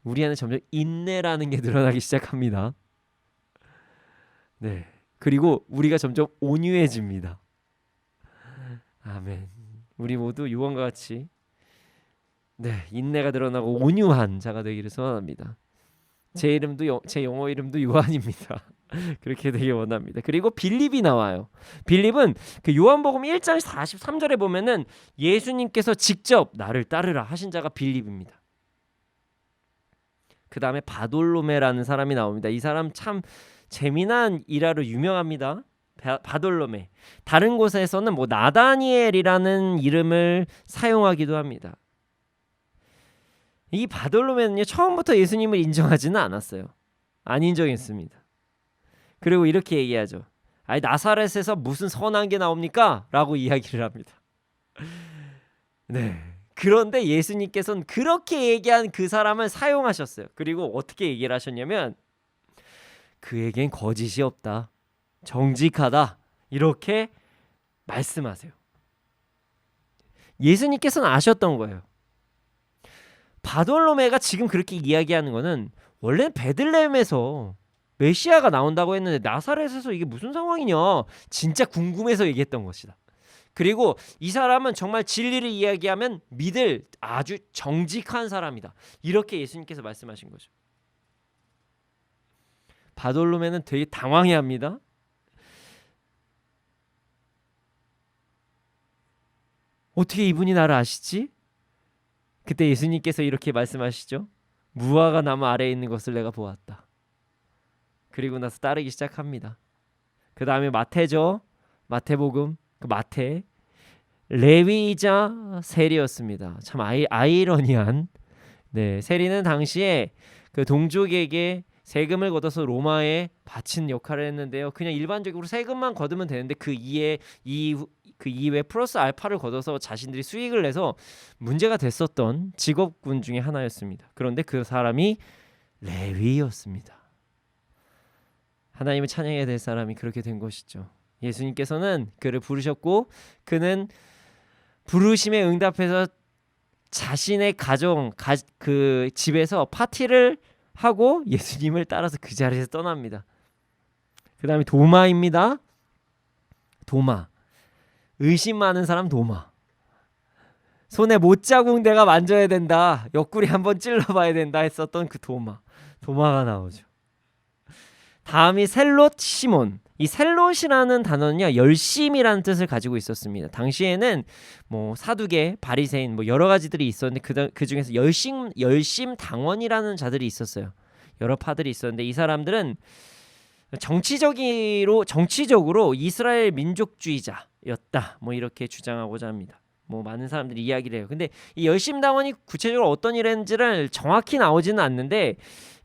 우리 안에 점점 인내라는 게 늘어나기 시작합니다. 네, 그리고 우리가 점점 온유해집니다. 아멘. 우리 모두 요한과 같이 네, 인내가 드러나고 온유한 자가 되기를 소원합니다. 제 영어 이름도 요한입니다. 그렇게 되길 원합니다. 그리고 빌립이 나와요. 빌립은 그 요한복음 1장 43절에 보면은 예수님께서 직접 나를 따르라 하신 자가 빌립입니다. 그 다음에 바돌로메라는 사람이 나옵니다. 이 사람 참 재미난 일화로 유명합니다. 바돌로메. 다른 곳에서는 뭐 나다니엘이라는 이름을 사용하기도 합니다. 이 바돌로메는요, 처음부터 예수님을 인정하지는 않았어요. 안 인정했습니다. 그리고 이렇게 얘기하죠. 아니, 나사렛에서 무슨 선한 게 나옵니까? 라고 이야기를 합니다. 네. 그런데 예수님께서는 그렇게 얘기한 그 사람을 사용하셨어요. 그리고 어떻게 얘기를 하셨냐면 그에겐 거짓이 없다. 정직하다. 이렇게 말씀하세요. 예수님께서는 아셨던 거예요. 바돌로메가 지금 그렇게 이야기하는 거는 원래 베들레헴에서 메시아가 나온다고 했는데 나사렛에서 이게 무슨 상황이냐 진짜 궁금해서 얘기했던 것이다. 그리고 이 사람은 정말 진리를 이야기하면 믿을 아주 정직한 사람이다. 이렇게 예수님께서 말씀하신 거죠. 바돌로메는 되게 당황해합니다. 어떻게 이분이 나를 아시지? 그때 예수님께서 이렇게 말씀하시죠. 무화과 나무 아래에 있는 것을 내가 보았다. 그리고 나서 따르기 시작합니다. 그 다음에 마태죠. 마태복음 그 마태 레위이자 세리였습니다. 참 아이러니한. 네, 세리는 당시에 그 동족에게 세금을 걷어서 로마에 바친 역할을 했는데요. 그냥 일반적으로 세금만 걷으면 되는데 그 이외에 플러스 알파를 걷어서 자신들이 수익을 내서 문제가 됐었던 직업군 중에 하나였습니다. 그런데 그 사람이 레위였습니다. 하나님을 찬양해야 될 사람이 그렇게 된 것이죠. 예수님께서는 그를 부르셨고 그는 부르심에 응답해서 자신의 그 집에서 파티를 하고 예수님을 따라서 그 자리에서 떠납니다. 그 다음에 도마입니다. 도마. 의심 많은 사람 도마. 손에 못자국 내가 만져야 된다. 옆구리 한번 찔러봐야 된다 했었던 그 도마가 나오죠. 다음이 셀롯 시몬. 이 셀롯이라는 단어는요, 열심이라는 뜻을 가지고 있었습니다. 당시에는 뭐 사두개, 바리새인 뭐 여러 가지들이 있었는데 그 중에서 열심 당원이라는 자들이 있었어요. 여러 파들이 있었는데 이 사람들은 정치적으로 이스라엘 민족주의자였다. 뭐 이렇게 주장하고자 합니다. 뭐 많은 사람들이 이야기를 해요. 근데 이 열심 당원이 구체적으로 어떤 일 했는지를 정확히 나오지는 않는데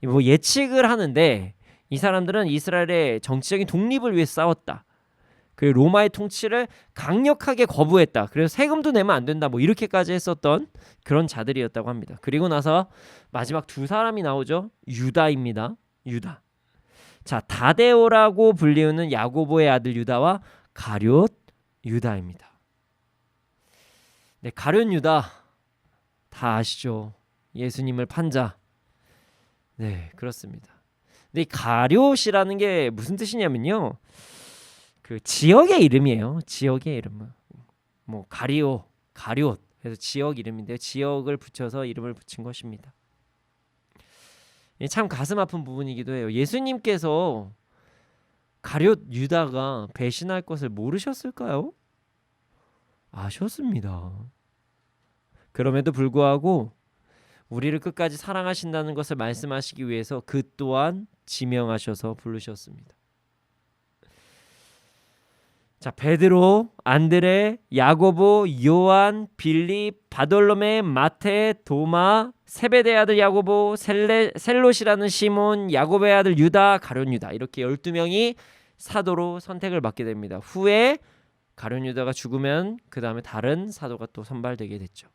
뭐 예측을 하는데 이 사람들은 이스라엘의 정치적인 독립을 위해 싸웠다. 그리고 로마의 통치를 강력하게 거부했다. 그래서 세금도 내면 안 된다. 뭐 이렇게까지 했었던 그런 자들이었다고 합니다. 그리고 나서 마지막 두 사람이 나오죠. 유다입니다. 유다. 자, 다데오라고 불리우는 야고보의 아들 유다와 가룟 유다입니다. 네, 가룟 유다 다 아시죠? 예수님을 판자. 네, 그렇습니다. 근데 이 가룟이라는 게 무슨 뜻이냐면요, 그 지역의 이름이에요. 지역의 이름. 뭐 가리오, 가룟 그래서 지역 이름인데요. 지역을 붙여서 이름을 붙인 것입니다. 참 가슴 아픈 부분이기도 해요. 예수님께서 가룟 유다가 배신할 것을 모르셨을까요? 아셨습니다. 그럼에도 불구하고 우리를 끝까지 사랑하신다는 것을 말씀하시기 위해서 그 또한 지명하셔서 부르셨습니다. 자, 베드로, 안드레, 야고보, 요한, 빌립, 바돌로메, 마테, 도마, 세베대 아들 야고보, 셀롯이라는 시몬, 야고보의 아들 유다, 가룟 유다, 이렇게 12명이 사도로 선택을 받게 됩니다. 후에 가룟 유다가 죽으면 그 다음에 다른 사도가 또 선발되게 됐죠.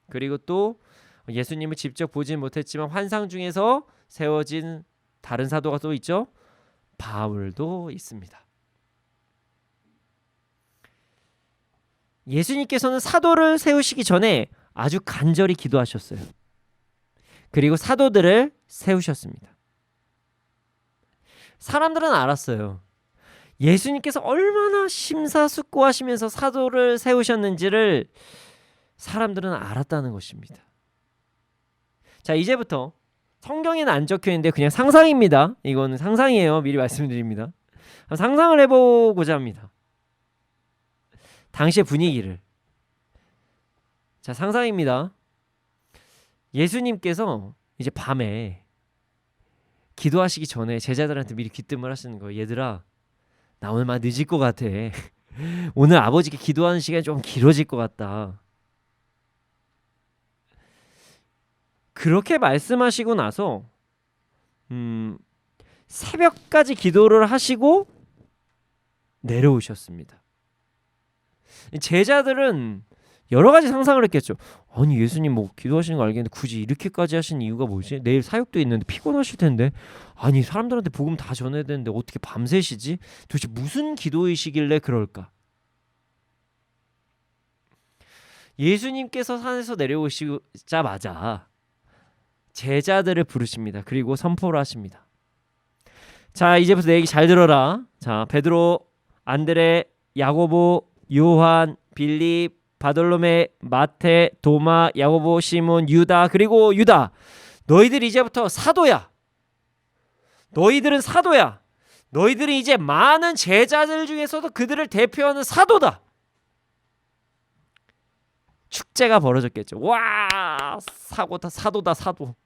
그리고 또 예수님을 직접 보진 못했지만 환상 중에서 세워진 다른 사도가 또 있죠. 바울도 있습니다. 예수님께서는 사도를 세우시기 전에 아주 간절히 기도하셨어요. 그리고 사도들을 세우셨습니다. 사람들은 알았어요. 예수님께서 얼마나 심사숙고하시면서 사도를 세우셨는지를 사람들은 알았다는 것입니다. 자, 이제부터 성경에는 안 적혀 있는데 그냥 상상입니다. 이거는 상상이에요. 미리 말씀드립니다. 상상을 해보고자 합니다. 당시의 분위기를. 자, 상상입니다. 예수님께서 이제 밤에 기도하시기 전에 제자들한테 미리 귀뜸을 하시는 거예요. 얘들아, 나 오늘 많이 늦을 것 같아. 오늘 아버지께 기도하는 시간이 좀 길어질 것 같다. 그렇게 말씀하시고 나서 새벽까지 기도를 하시고 내려오셨습니다. 제자들은 여러 가지 상상을 했겠죠. 아니, 예수님 뭐 기도하시는 거 알겠는데 굳이 이렇게까지 하시는 이유가 뭐지? 내일 사역도 있는데 피곤하실 텐데. 아니, 사람들한테 복음 다 전해야 되는데 어떻게 밤새시지? 도대체 무슨 기도이시길래 그럴까? 예수님께서 산에서 내려오시자마자 제자들을 부르십니다. 그리고 선포를 하십니다. 자, 이제부터 내 얘기 잘 들어라. 자, 베드로, 안드레, 야고보, 요한, 빌립, 바돌로메, 마테, 도마, 야고보, 시몬, 유다, 그리고 유다. 너희들 이제부터 사도야. 너희들은 사도야. 너희들은 이제 많은 제자들 중에서도 그들을 대표하는 사도다. 축제가 벌어졌겠죠. 와, 사도다.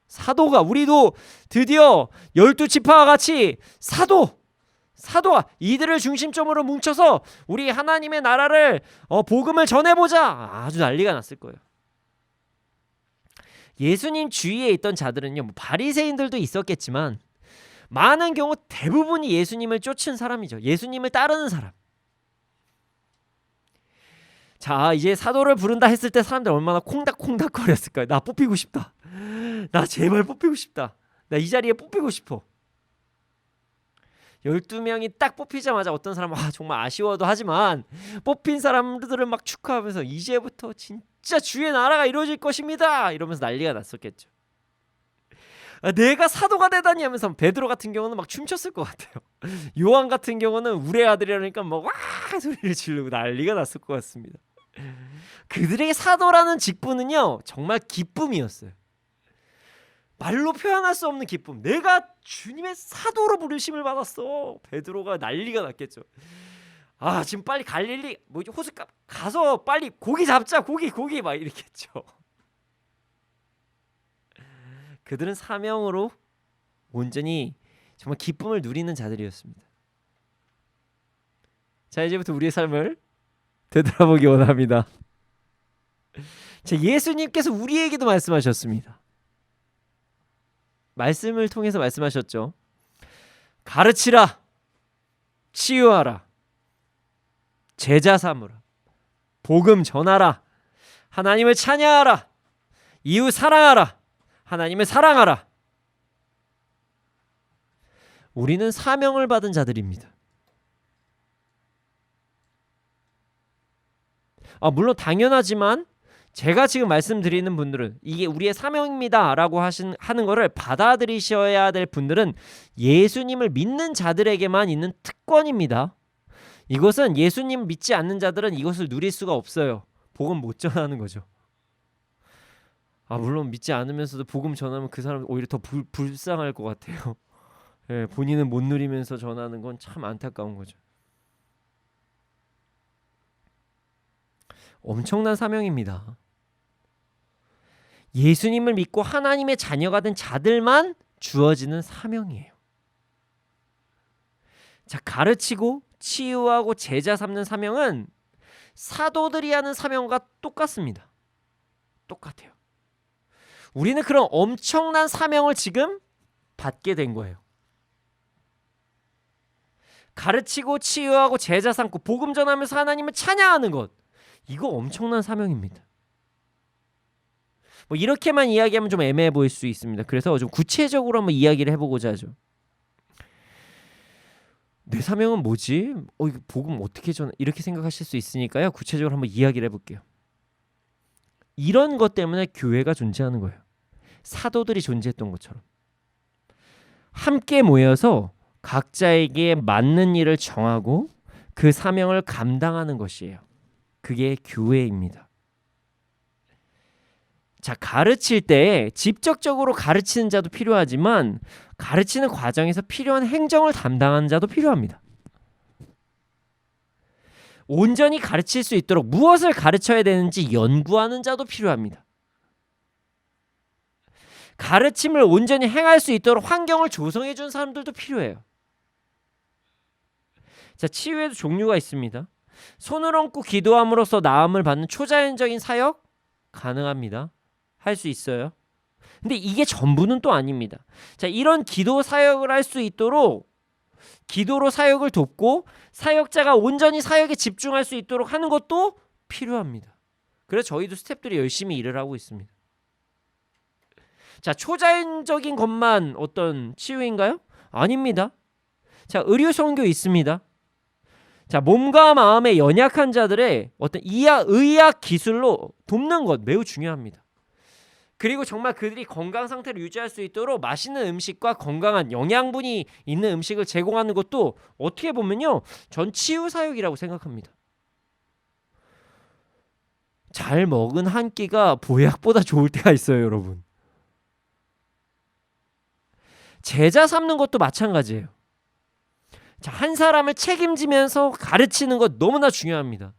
사도가, 우리도 드디어 12지파와 같이 사도가 이들을 중심점으로 뭉쳐서 우리 하나님의 나라를 복음을 전해보자. 아주 난리가 났을 거예요. 예수님 주위에 있던 자들은요, 뭐 바리새인들도 있었겠지만 많은 경우 대부분이 예수님을 쫓은 사람이죠. 예수님을 따르는 사람. 자, 이제 사도를 부른다 했을 때 사람들 얼마나 콩닥콩닥 거렸을까요? 나 뽑히고 싶다. 나 제발 뽑히고 싶다. 나 이 자리에 뽑히고 싶어. 12명이 딱 뽑히자마자 어떤 사람은 정말 아쉬워도 하지만 뽑힌 사람들을 막 축하하면서 이제부터 진짜 주의 나라가 이루어질 것입니다. 이러면서 난리가 났었겠죠. 내가 사도가 되다니 하면서 베드로 같은 경우는 막 춤췄을 것 같아요. 요한 같은 경우는 우리 아들이라니까 막 와 소리를 지르고 난리가 났을 것 같습니다. 그들에게 사도라는 직분은요, 정말 기쁨이었어요. 말로 표현할 수 없는 기쁨. 내가 주님의 사도로 부르심을 받았어. 베드로가 난리가 났겠죠. 지금 빨리 갈릴리 호숫가 가서 빨리 고기 잡자. 고기 막 이랬겠죠. 그들은 사명으로 온전히 정말 기쁨을 누리는 자들이었습니다. 자, 이제부터 우리의 삶을 되돌아보기 원합니다. 자, 예수님께서 우리에게도 말씀하셨습니다. 말씀을 통해서 말씀하셨죠. 가르치라, 치유하라, 제자 삼으라, 복음 전하라, 하나님을 찬양하라, 이웃 사랑하라, 하나님을 사랑하라. 우리는 사명을 받은 자들입니다. 물론 당연하지만 제가 지금 말씀드리는 분들은 이게 우리의 사명입니다라고 하는 거를 받아들이셔야 될 분들은 예수님을 믿는 자들에게만 있는 특권입니다. 이것은 예수님 믿지 않는 자들은 이것을 누릴 수가 없어요. 복음 못 전하는 거죠. 물론 믿지 않으면서도 복음 전하면 그 사람은 오히려 더 불쌍할 것 같아요. 예, 본인은 못 누리면서 전하는 건 참 안타까운 거죠. 엄청난 사명입니다. 예수님을 믿고 하나님의 자녀가 된 자들만 주어지는 사명이에요. 자, 가르치고 치유하고 제자 삼는 사명은 사도들이 하는 사명과 똑같습니다. 똑같아요. 우리는 그런 엄청난 사명을 지금 받게 된 거예요. 가르치고 치유하고 제자 삼고 복음 전하면서 하나님을 찬양하는 것, 이거 엄청난 사명입니다. 이렇게만 이야기하면 좀 애매해 보일 수 있습니다. 그래서 좀 구체적으로 한번 이야기를 해보고자 하죠. 내 사명은 뭐지? 이거 복음 어떻게 전해? 이렇게 생각하실 수 있으니까요. 구체적으로 한번 이야기를 해볼게요. 이런 것 때문에 교회가 존재하는 거예요. 사도들이 존재했던 것처럼 함께 모여서 각자에게 맞는 일을 정하고 그 사명을 감당하는 것이에요. 그게 교회입니다. 자, 가르칠 때 직접적으로 가르치는 자도 필요하지만 가르치는 과정에서 필요한 행정을 담당하는 자도 필요합니다. 온전히 가르칠 수 있도록 무엇을 가르쳐야 되는지 연구하는 자도 필요합니다. 가르침을 온전히 행할 수 있도록 환경을 조성해 준 사람들도 필요해요. 자, 치유에도 종류가 있습니다. 손을 얹고 기도함으로써 나음을 받는 초자연적인 사역 가능합니다. 할 수 있어요. 근데 이게 전부는 또 아닙니다. 자, 이런 기도 사역을 할 수 있도록 기도로 사역을 돕고 사역자가 온전히 사역에 집중할 수 있도록 하는 것도 필요합니다. 그래서 저희도 스태프들이 열심히 일을 하고 있습니다. 자, 초자연적인 것만 어떤 치유인가요? 아닙니다. 자, 의료 선교 있습니다. 자, 몸과 마음의 연약한 자들의 어떤 의학 기술로 돕는 것 매우 중요합니다. 그리고 정말 그들이 건강 상태를 유지할 수 있도록 맛있는 음식과 건강한 영양분이 있는 음식을 제공하는 것도 어떻게 보면요, 전 치유 사역이라고 생각합니다. 잘 먹은 한 끼가 보약보다 좋을 때가 있어요, 여러분. 제자 삼는 것도 마찬가지예요. 자, 한 사람을 책임지면서 가르치는 것 너무나 중요합니다.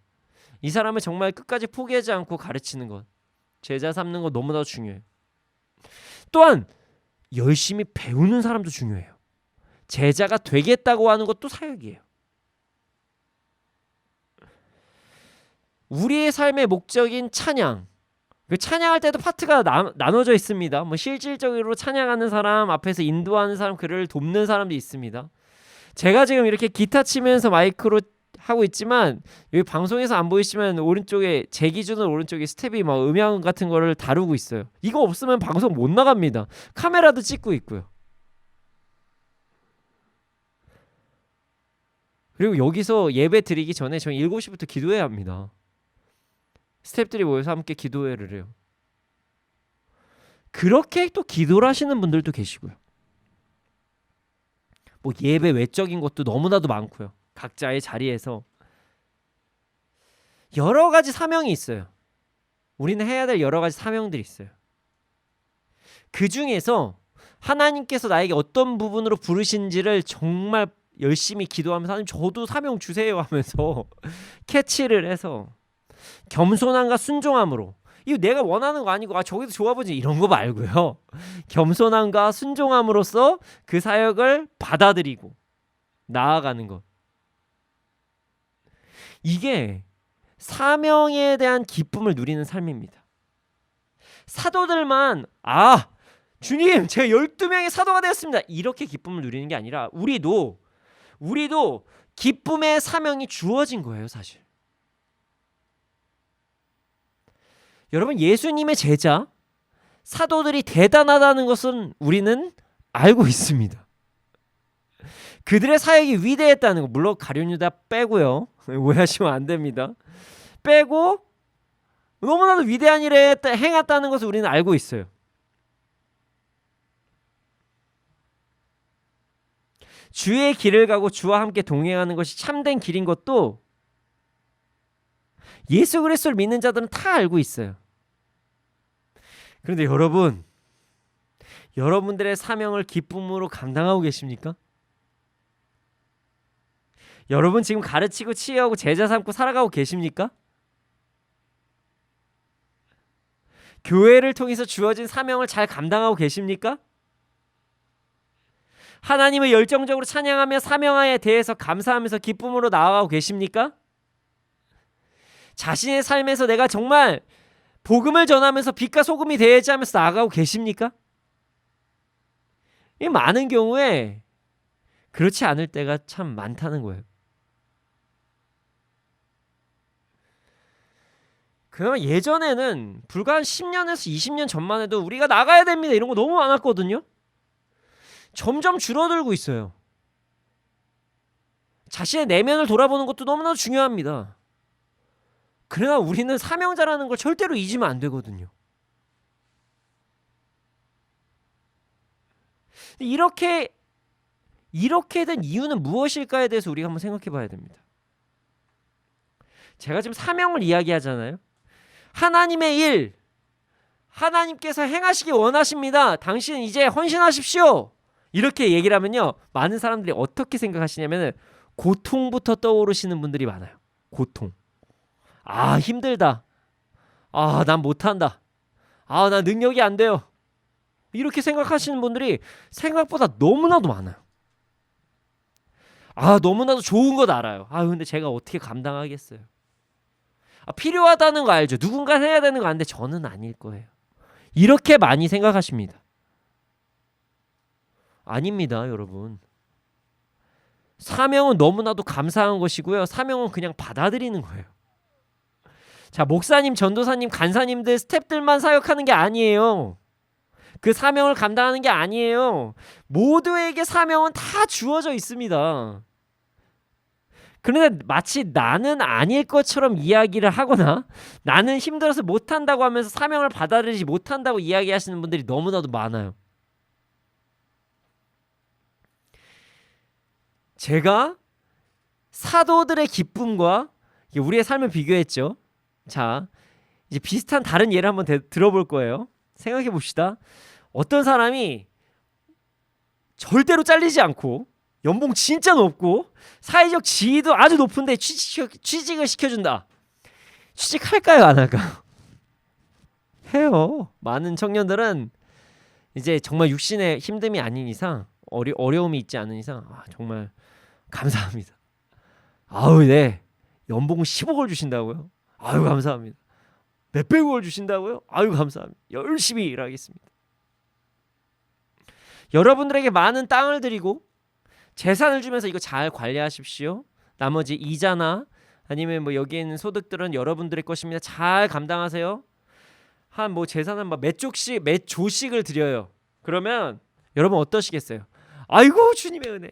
이 사람을 정말 끝까지 포기하지 않고 가르치는 것, 제자 삼는 것 너무나 중요해요. 또한 열심히 배우는 사람도 중요해요. 제자가 되겠다고 하는 것도 사역이에요. 우리의 삶의 목적인 찬양, 그 찬양할 때도 파트가 나눠져 있습니다. 뭐 실질적으로 찬양하는 사람, 앞에서 인도하는 사람, 그를 돕는 사람도 있습니다. 제가 지금 이렇게 기타 치면서 마이크로 하고 있지만 여기 방송에서 안 보이시면 오른쪽에, 제 기준으로 오른쪽에 스텝이 막 음향 같은 거를 다루고 있어요. 이거 없으면 방송 못 나갑니다. 카메라도 찍고 있고요. 그리고 여기서 예배 드리기 전에 저는 7시부터 기도해야 합니다. 스태프들이 모여서 함께 기도회를 해요. 그렇게 또 기도를 하시는 분들도 계시고요. 뭐 예배 외적인 것도 너무나도 많고요. 각자의 자리에서 여러 가지 사명이 있어요. 우리는 해야 될 여러 가지 사명들이 있어요. 그 중에서 하나님께서 나에게 어떤 부분으로 부르신지를 정말 열심히 기도하면서 하나님 저도 사명 주세요 하면서 캐치를 해서 겸손함과 순종함으로, 이거 내가 원하는 거 아니고 저기도 좋아 보지 이런 거 말고요. 겸손함과 순종함으로써 그 사역을 받아들이고 나아가는 것. 이게 사명에 대한 기쁨을 누리는 삶입니다. 사도들만 주님 제가 12명의 사도가 되었습니다 이렇게 기쁨을 누리는 게 아니라 우리도 기쁨의 사명이 주어진 거예요, 사실. 여러분, 예수님의 제자 사도들이 대단하다는 것은 우리는 알고 있습니다. 그들의 사역이 위대했다는 거, 물론 가룟유다 빼고요. 오해하시면 안 됩니다. 빼고 너무나도 위대한 일을 행했다는 것을 우리는 알고 있어요. 주의 길을 가고 주와 함께 동행하는 것이 참된 길인 것도 예수 그리스도를 믿는 자들은 다 알고 있어요. 그런데 여러분들의 사명을 기쁨으로 감당하고 계십니까? 여러분 지금 가르치고 치유하고 제자 삼고 살아가고 계십니까? 교회를 통해서 주어진 사명을 잘 감당하고 계십니까? 하나님을 열정적으로 찬양하며 사명에 대해서 감사하면서 기쁨으로 나아가고 계십니까? 자신의 삶에서 내가 정말 복음을 전하면서 빛과 소금이 되어야지 하면서 나아가고 계십니까? 이 많은 경우에 그렇지 않을 때가 참 많다는 거예요. 그나마 예전에는 불과 한 10년에서 20년 전만 해도 우리가 나가야 됩니다 이런 거 너무 많았거든요. 점점 줄어들고 있어요. 자신의 내면을 돌아보는 것도 너무나 중요합니다. 그러나 우리는 사명자라는 걸 절대로 잊으면 안 되거든요. 이렇게 된 이유는 무엇일까에 대해서 우리가 한번 생각해 봐야 됩니다. 제가 지금 사명을 이야기하잖아요. 하나님의 일, 하나님께서 행하시기 원하십니다. 당신은 이제 헌신하십시오. 이렇게 얘기를 하면요, 많은 사람들이 어떻게 생각하시냐면 고통부터 떠오르시는 분들이 많아요. 고통. 아, 힘들다. 아, 난 못한다. 아, 나 능력이 안 돼요. 이렇게 생각하시는 분들이 생각보다 너무나도 많아요. 아, 너무나도 좋은 것 알아요. 아, 근데 제가 어떻게 감당하겠어요. 아, 필요하다는 거 알죠. 누군가 해야 되는 거 아는데 저는 아닐 거예요. 이렇게 많이 생각하십니다. 아닙니다, 여러분. 사명은 너무나도 감사한 것이고요. 사명은 그냥 받아들이는 거예요. 자, 목사님, 전도사님, 간사님들, 스태프들만 사역하는 게 아니에요. 그 사명을 감당하는 게 아니에요. 모두에게 사명은 다 주어져 있습니다. 그런데 마치 나는 아닐 것처럼 이야기를 하거나 나는 힘들어서 못한다고 하면서 사명을 받아들이지 못한다고 이야기하시는 분들이 너무나도 많아요. 제가 사도들의 기쁨과 우리의 삶을 비교했죠. 자, 이제 비슷한 다른 예를 한번 들어볼 거예요. 생각해 봅시다. 어떤 사람이 절대로 잘리지 않고 연봉 진짜 높고 사회적 지위도 아주 높은데 취직을 시켜준다. 취직할까요, 안 할까요? 해요. 많은 청년들은 이제 정말 육신의 힘듦이 아닌 이상, 어려움이 있지 않은 이상, 아, 정말 감사합니다. 아우, 네. 연봉 10억을 주신다고요? 아유, 감사합니다. 몇백억을 주신다고요? 아유, 감사합니다. 열심히 일하겠습니다. 여러분들에게 많은 땅을 드리고 재산을 주면서 이거 잘 관리하십시오. 나머지 이자나 아니면 뭐 여기에 있는 소득들은 여러분들의 것입니다. 잘 감당하세요. 한 뭐 재산은 몇 조씩을 드려요. 그러면 여러분 어떠시겠어요? 아이고, 주님의 은혜.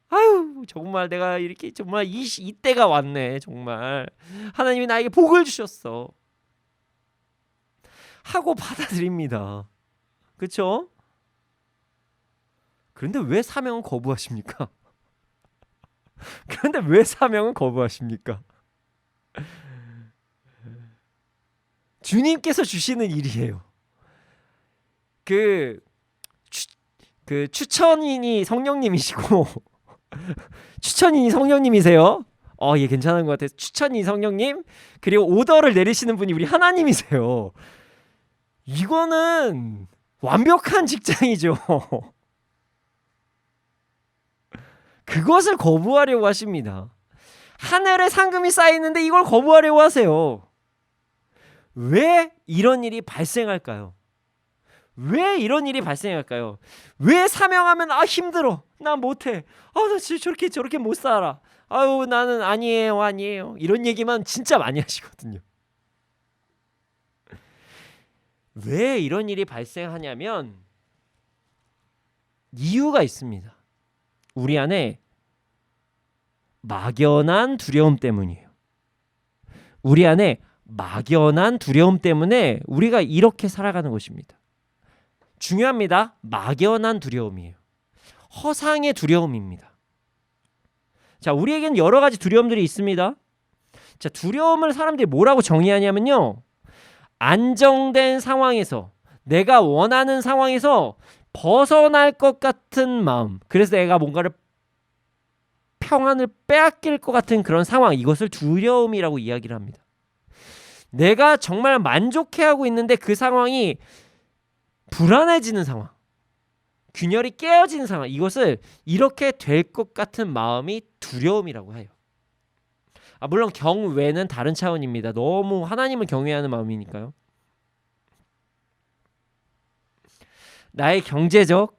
아유, 정말 내가 이렇게 정말 이때가 왔네. 정말 하나님이 나에게 복을 주셨어 하고 받아들입니다. 그렇죠? 그런데 왜 사명은 거부하십니까? 그런데 왜 사명은 거부하십니까? 주님께서 주시는 일이에요. 그 추천인이 성령님이시고 추천인이 성령님이세요. 예, 괜찮은 것 같아요. 추천인이 성령님, 그리고 오더를 내리시는 분이 우리 하나님이세요. 이거는 완벽한 직장이죠. 그것을 거부하려고 하십니다. 하늘에 상금이 쌓이는데 이걸 거부하려고 하세요. 왜 이런 일이 발생할까요? 왜 이런 일이 발생할까요? 왜 사명하면 힘들어, 나 못해, 나 진짜 저렇게 못 살아, 아유, 나는 아니에요 이런 얘기만 진짜 많이 하시거든요. 왜 이런 일이 발생하냐면 이유가 있습니다. 우리 안에 막연한 두려움 때문이에요. 우리 안에 막연한 두려움 때문에 우리가 이렇게 살아가는 것입니다. 중요합니다. 막연한 두려움이에요. 허상의 두려움입니다. 자, 우리에게는 여러 가지 두려움들이 있습니다. 자, 두려움을 사람들이 뭐라고 정의하냐면요, 안정된 상황에서, 내가 원하는 상황에서 벗어날 것 같은 마음, 그래서 내가 뭔가를 평안을 빼앗길 것 같은 그런 상황, 이것을 두려움이라고 이야기를 합니다. 내가 정말 만족해하고 있는데 그 상황이 불안해지는 상황, 균열이 깨어지는 상황, 이것을 이렇게 될 것 같은 마음이 두려움이라고 해요. 물론 경외는 다른 차원입니다. 너무 하나님을 경외하는 마음이니까요. 나의 경제적,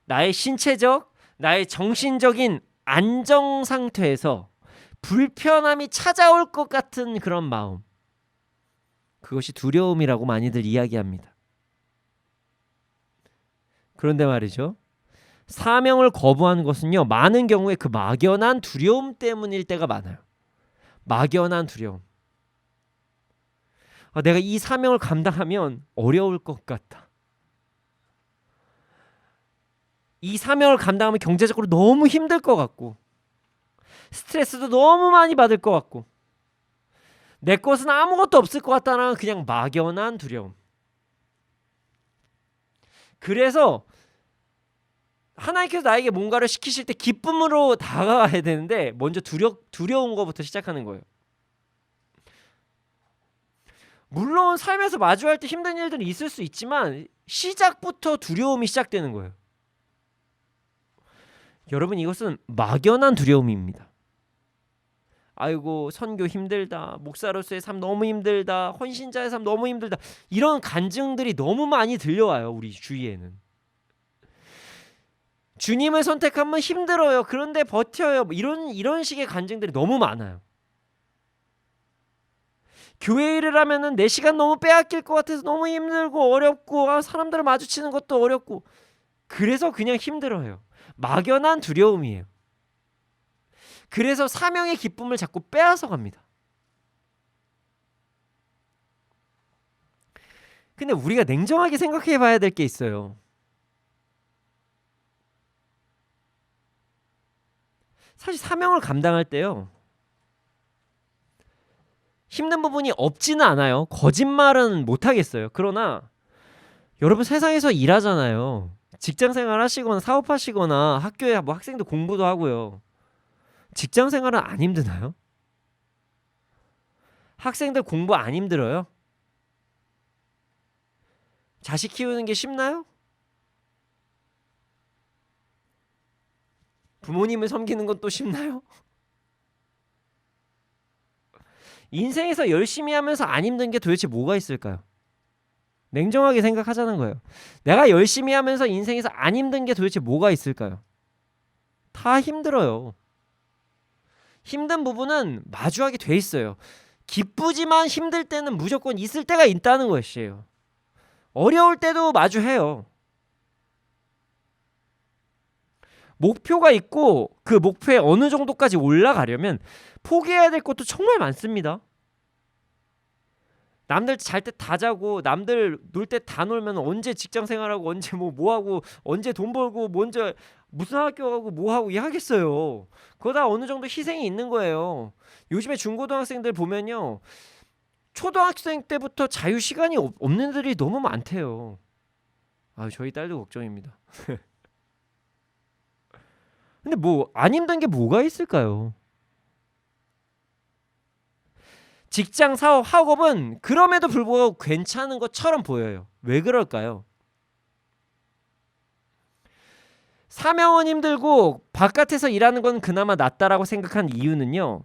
나의 신체적, 나의 정신적인 안정 상태에서 불편함이 찾아올 것 같은 그런 마음, 그것이 두려움이라고 많이들 이야기합니다. 그런데 말이죠, 사명을 거부하는 것은요, 많은 경우에 그 막연한 두려움 때문일 때가 많아요. 막연한 두려움. 내가 이 사명을 감당하면 어려울 것 같다. 이 사명을 감당하면 경제적으로 너무 힘들 것 같고, 스트레스도 너무 많이 받을 것 같고, 내 것은 아무것도 없을 것 같다는 그냥 막연한 두려움. 그래서 하나님께서 나에게 뭔가를 시키실 때 기쁨으로 다가가야 되는데 먼저 두려운 것부터 시작하는 거예요. 물론 삶에서 마주할 때 힘든 일들이 있을 수 있지만 시작부터 두려움이 시작되는 거예요. 여러분, 이것은 막연한 두려움입니다. 아이고, 선교 힘들다, 목사로서의 삶 너무 힘들다, 헌신자의 삶 너무 힘들다, 이런 간증들이 너무 많이 들려와요. 우리 주위에는 주님을 선택하면 힘들어요, 그런데 버텨요, 이런 식의 간증들이 너무 많아요. 교회 일을 하면은 내 시간 너무 빼앗길 것 같아서 너무 힘들고 어렵고, 사람들을 마주치는 것도 어렵고, 그래서 그냥 힘들어요. 막연한 두려움이에요. 그래서 사명의 기쁨을 자꾸 빼앗아 갑니다. 근데 우리가 냉정하게 생각해 봐야 될 게 있어요. 사실 사명을 감당할 때요, 힘든 부분이 없지는 않아요. 거짓말은 못 하겠어요. 그러나 여러분, 세상에서 일하잖아요. 직장생활 하시거나 사업하시거나 학교에 뭐 학생들 공부도 하고요. 직장생활은 안 힘드나요? 학생들 공부 안 힘들어요? 자식 키우는 게 쉽나요? 부모님을 섬기는 건 또 쉽나요? 인생에서 열심히 하면서 안 힘든 게 도대체 뭐가 있을까요? 냉정하게 생각하자는 거예요. 내가 열심히 하면서 인생에서 안 힘든 게 도대체 뭐가 있을까요? 다 힘들어요. 힘든 부분은 마주하게 돼 있어요. 기쁘지만 힘들 때는 무조건 있을 때가 있다는 것이에요. 어려울 때도 마주해요. 목표가 있고 그 목표에 어느 정도까지 올라가려면 포기해야 될 것도 정말 많습니다. 남들 잘 때 다 자고 남들 놀 때 다 놀면 언제 직장 생활하고 언제 뭐 하고 언제 돈 벌고 먼저 무슨 학교 가고 뭐 하고 하겠어요. 그거 다 어느 정도 희생이 있는 거예요. 요즘에 중고등학생들 보면요, 초등학생 때부터 자유 시간이 없는 애들이 너무 많대요. 저희 딸도 걱정입니다. 근데 뭐 안 힘든 게 뭐가 있을까요? 직장, 사업, 학업은 그럼에도 불구하고 괜찮은 것처럼 보여요. 왜 그럴까요? 사명은 힘들고 바깥에서 일하는 건 그나마 낫다라고 생각한 이유는요,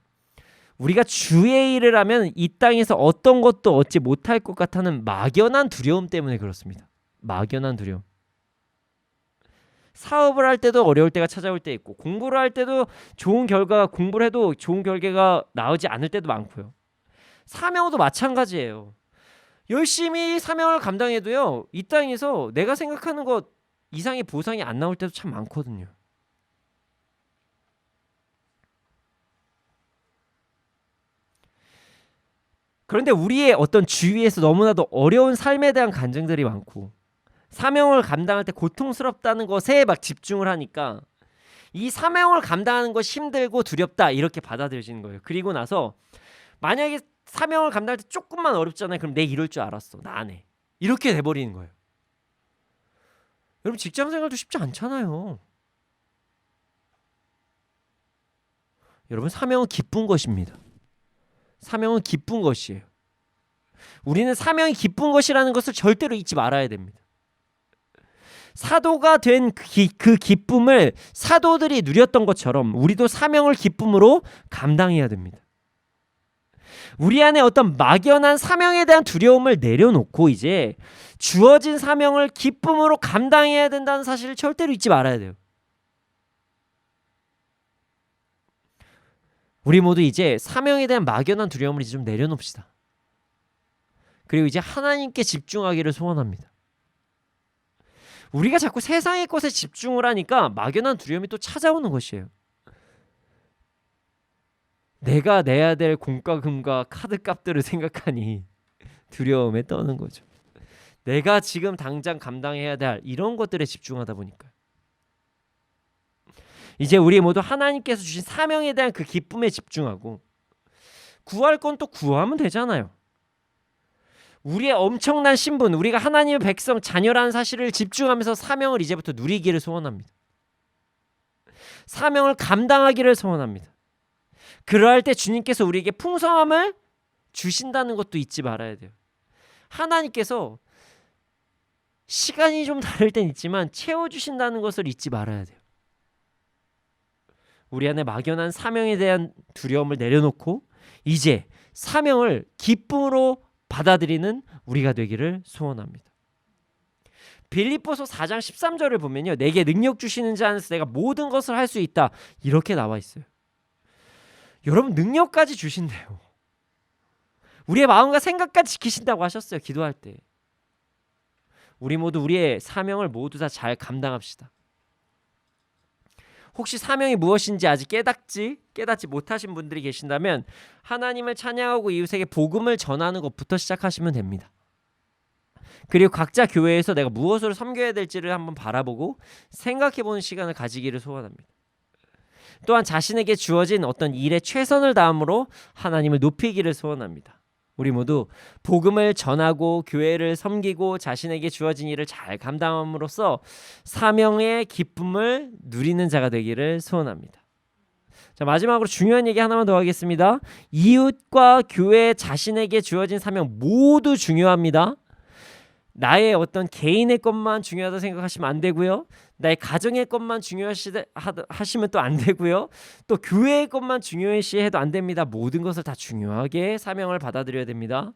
우리가 주의 일을 하면 이 땅에서 어떤 것도 얻지 못할 것 같다는 막연한 두려움 때문에 그렇습니다. 막연한 두려움. 사업을 할 때도 어려울 때가 찾아올 때 있고, 공부를 할 때도 공부를 해도 좋은 결과가 나오지 않을 때도 많고요. 사명도 마찬가지예요. 열심히 사명을 감당해도요, 이 땅에서 내가 생각하는 것 이상의 보상이 안 나올 때도 참 많거든요. 그런데 우리의 어떤 주위에서 너무나도 어려운 삶에 대한 간증들이 많고, 사명을 감당할 때 고통스럽다는 것에 막 집중을 하니까 이 사명을 감당하는 것이 힘들고 두렵다, 이렇게 받아들여지는 거예요. 그리고 나서 만약에 사명을 감당할 때 조금만 어렵잖아요. 그럼 내 이럴 줄 알았어, 나 안 해, 이렇게 돼버리는 거예요. 여러분, 직장생활도 쉽지 않잖아요. 여러분, 사명은 기쁜 것입니다. 사명은 기쁜 것이에요. 우리는 사명이 기쁜 것이라는 것을 절대로 잊지 말아야 됩니다. 사도가 된 그 기쁨을 사도들이 누렸던 것처럼 우리도 사명을 기쁨으로 감당해야 됩니다. 우리 안에 어떤 막연한 사명에 대한 두려움을 내려놓고 이제 주어진 사명을 기쁨으로 감당해야 된다는 사실을 절대로 잊지 말아야 돼요. 우리 모두 이제 사명에 대한 막연한 두려움을 이제 좀 내려놓읍시다. 그리고 이제 하나님께 집중하기를 소원합니다. 우리가 자꾸 세상의 것에 집중을 하니까 막연한 두려움이 또 찾아오는 것이에요. 내가 내야 될 공과금과 카드값들을 생각하니 두려움에 떠는 거죠. 내가 지금 당장 감당해야 될 이런 것들에 집중하다 보니까 이제 우리 모두 하나님께서 주신 사명에 대한 그 기쁨에 집중하고, 구할 건 또 구하면 되잖아요. 우리의 엄청난 신분, 우리가 하나님의 백성 자녀라는 사실을 집중하면서 사명을 이제부터 누리기를 소원합니다. 사명을 감당하기를 소원합니다. 그러할 때 주님께서 우리에게 풍성함을 주신다는 것도 잊지 말아야 돼요. 하나님께서 시간이 좀 다를 땐 있지만 채워주신다는 것을 잊지 말아야 돼요. 우리 안에 막연한 사명에 대한 두려움을 내려놓고 이제 사명을 기쁨으로 받아들이는 우리가 되기를 소원합니다. 빌립보서 4장 13절을 보면요, 내게 능력 주시는 자 안에서 내가 모든 것을 할 수 있다, 이렇게 나와 있어요. 여러분, 능력까지 주신대요. 우리의 마음과 생각까지 지키신다고 하셨어요. 기도할 때 우리 모두 우리의 사명을 모두 다 잘 감당합시다. 혹시 사명이 무엇인지 아직 깨닫지 못하신 분들이 계신다면 하나님을 찬양하고 이웃에게 복음을 전하는 것부터 시작하시면 됩니다. 그리고 각자 교회에서 내가 무엇으로 섬겨야 될지를 한번 바라보고 생각해보는 시간을 가지기를 소원합니다. 또한 자신에게 주어진 어떤 일에 최선을 다함으로 하나님을 높이기를 소원합니다. 우리 모두 복음을 전하고 교회를 섬기고 자신에게 주어진 일을 잘 감당함으로써 사명의 기쁨을 누리는 자가 되기를 소원합니다. 자, 마지막으로 중요한 얘기 하나만 더 하겠습니다. 이웃과 교회, 자신에게 주어진 사명 모두 중요합니다. 나의 어떤 개인의 것만 중요하다 생각하시면 안 되고요. 나의 가정의 것만 중요하시면 또 안 되고요. 또 교회의 것만 중요시해도 안 됩니다. 모든 것을 다 중요하게 사명을 받아들여야 됩니다.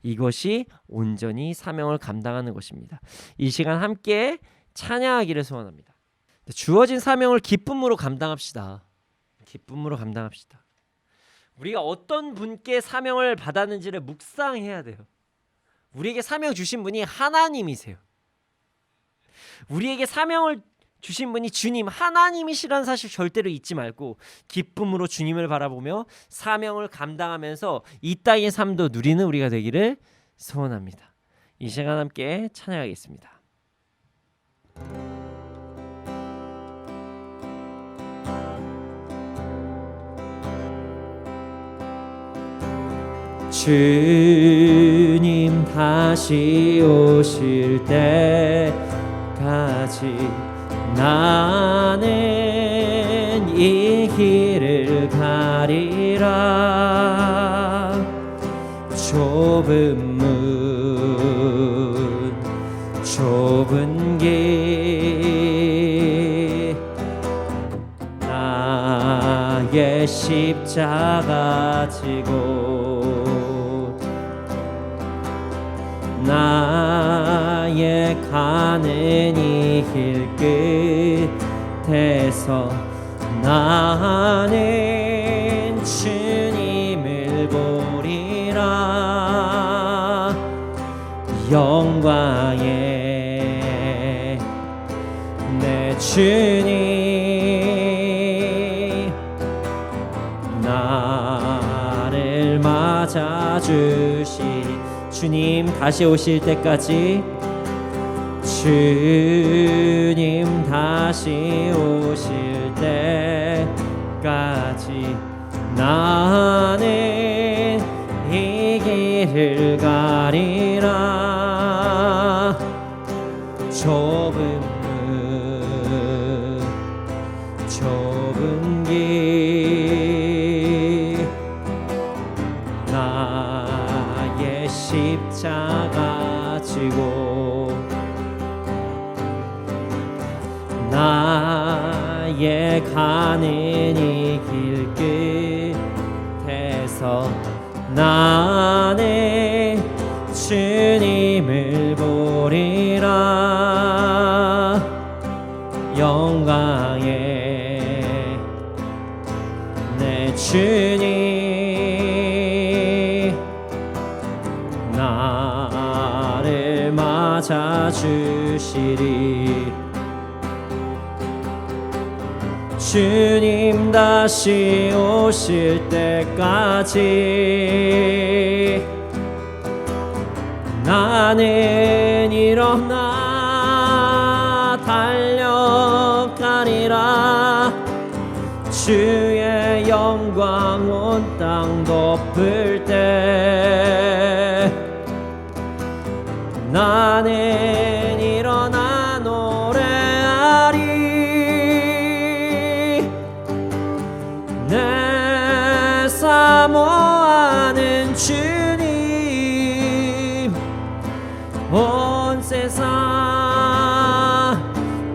이것이 온전히 사명을 감당하는 것입니다. 이 시간 함께 찬양하기를 소원합니다. 주어진 사명을 기쁨으로 감당합시다. 기쁨으로 감당합시다. 우리가 어떤 분께 사명을 받았는지를 묵상해야 돼요. 우리에게 사명 주신 분이 하나님이세요. 우리에게 사명을 주신 분이 주님, 하나님이시라는 사실 절대로 잊지 말고 기쁨으로 주님을 바라보며 사명을 감당하면서 이 땅의 삶도 누리는 우리가 되기를 소원합니다. 이 시간 함께 찬양하겠습니다. 주님 다시 오실 때까지 나는 이 길을 가리라. 좁은 문 좁은 길 나의 십자가 지고 나의 가는 이 길 끝에서 나는 주님을 보리라. 영광의 내 주님 나를 맞아주시리. 주님 다시 오실 때까지 주님 다시 오실 때까지 나는 이 길을 가리라. 좁은 문 좁은 길 나의 십자가 지고 나의 가는 이 길 끝에서 나는 주님을 보리라. 영광의 내 주님 나를 맞아주시리. 주님 다시 오실 때까지 나는 일어나 달려가리라. 주의 영광 온 땅 덮을 때 나는 일어나 노래하리. 내 사모하는 주님, 온 세상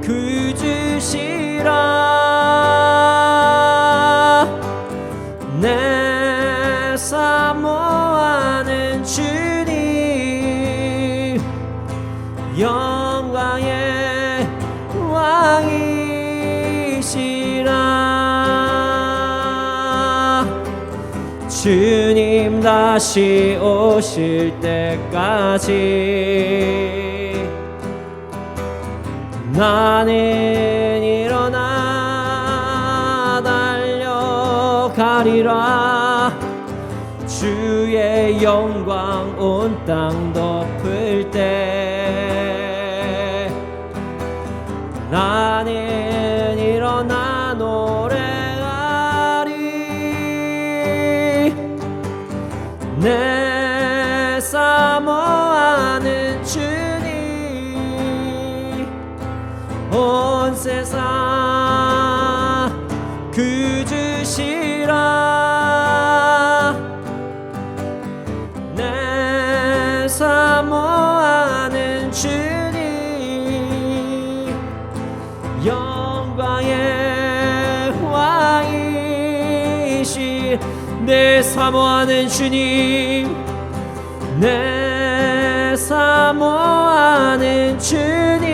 구주시라. 내 사모하는 주님, 영광의 왕이시라. 주님 다시 오실 때까지 나는 일어나 달려가리라. 주의 영광 온 땅 덮을 때 나는 일어나 노래하리. 내 사모하는 주님, 온 세상 구주시라. 내 사모하는 주님, 영광의 왕이시. 내 사모하는 주님, 내 사모하는 주님,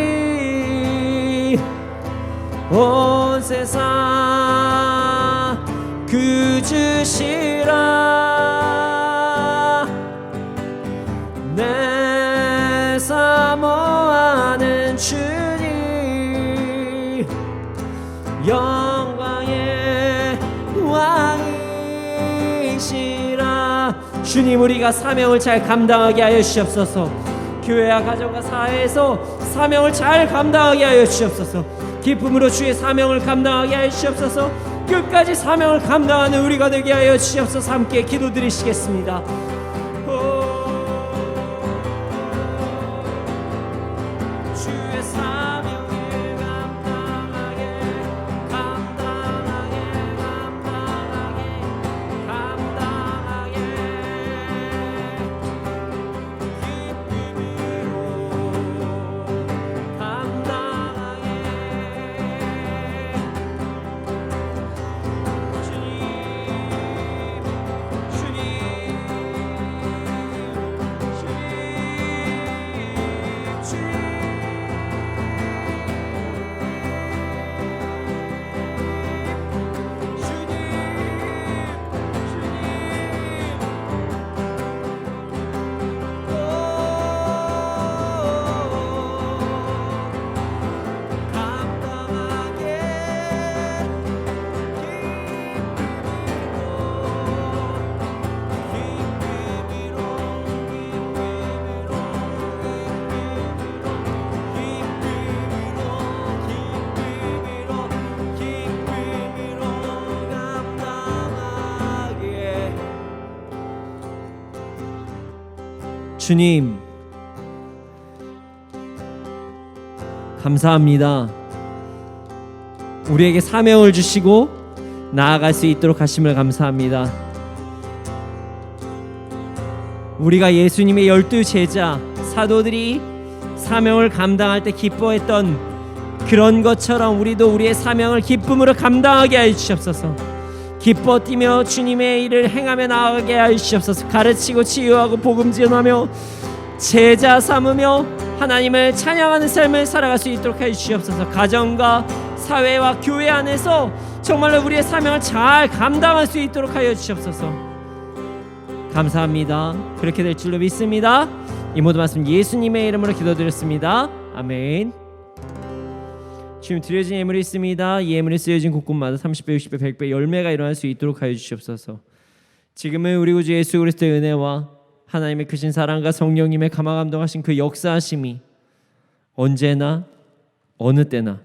온 세상 구주시라. 내 사모하는 주님, 영광의 왕이시라. 주님, 우리가 사명을 잘 감당하게 하여 주시옵소서. 교회와 가정과 사회에서 사명을 잘 감당하게 하여 주시옵소서. 기쁨으로 주의 사명을 감당하게 하여 주시옵소서. 끝까지 사명을 감당하는 우리가 되게 하여 주시옵소서. 함께 기도드리시겠습니다. 주의 사명을 감당하게 주님, 감사합니다. 우리에게 사명을 주시고 나아갈 수 있도록 하심을 감사합니다. 우리가 예수님의 12 제자 사도들이 사명을 감당할 때 기뻐했던 그런 것처럼 우리도 우리의 사명을 기쁨으로 감당하게 하여 주시옵소서. 기뻐 뛰며 주님의 일을 행하며 나아가게 하여 주시옵소서. 가르치고 치유하고 복음 전하며 제자 삼으며 하나님을 찬양하는 삶을 살아갈 수 있도록 하여 주시옵소서. 가정과 사회와 교회 안에서 정말로 우리의 사명을 잘 감당할 수 있도록 하여 주시옵소서. 감사합니다. 그렇게 될 줄로 믿습니다. 이 모든 말씀 예수님의 이름으로 기도드렸습니다. 아멘. 지금 드려진 예물이 있습니다. 이 예물이 쓰여진 곳곳마다 30배, 60배, 100배 열매가 일어날 수 있도록 하여 주시옵소서. 지금은 우리 구주 예수 그리스도의 은혜와 하나님의 크신 사랑과 성령님의 감화감동하신 그 역사하심이 언제나 어느 때나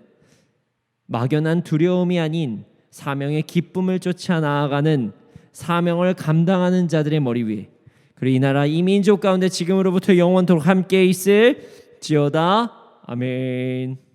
막연한 두려움이 아닌 사명의 기쁨을 쫓아 나아가는 사명을 감당하는 자들의 머리 위에, 그리고 이 나라 이 민족 가운데 지금으로부터 영원토록 함께 있을 지어다. 아멘.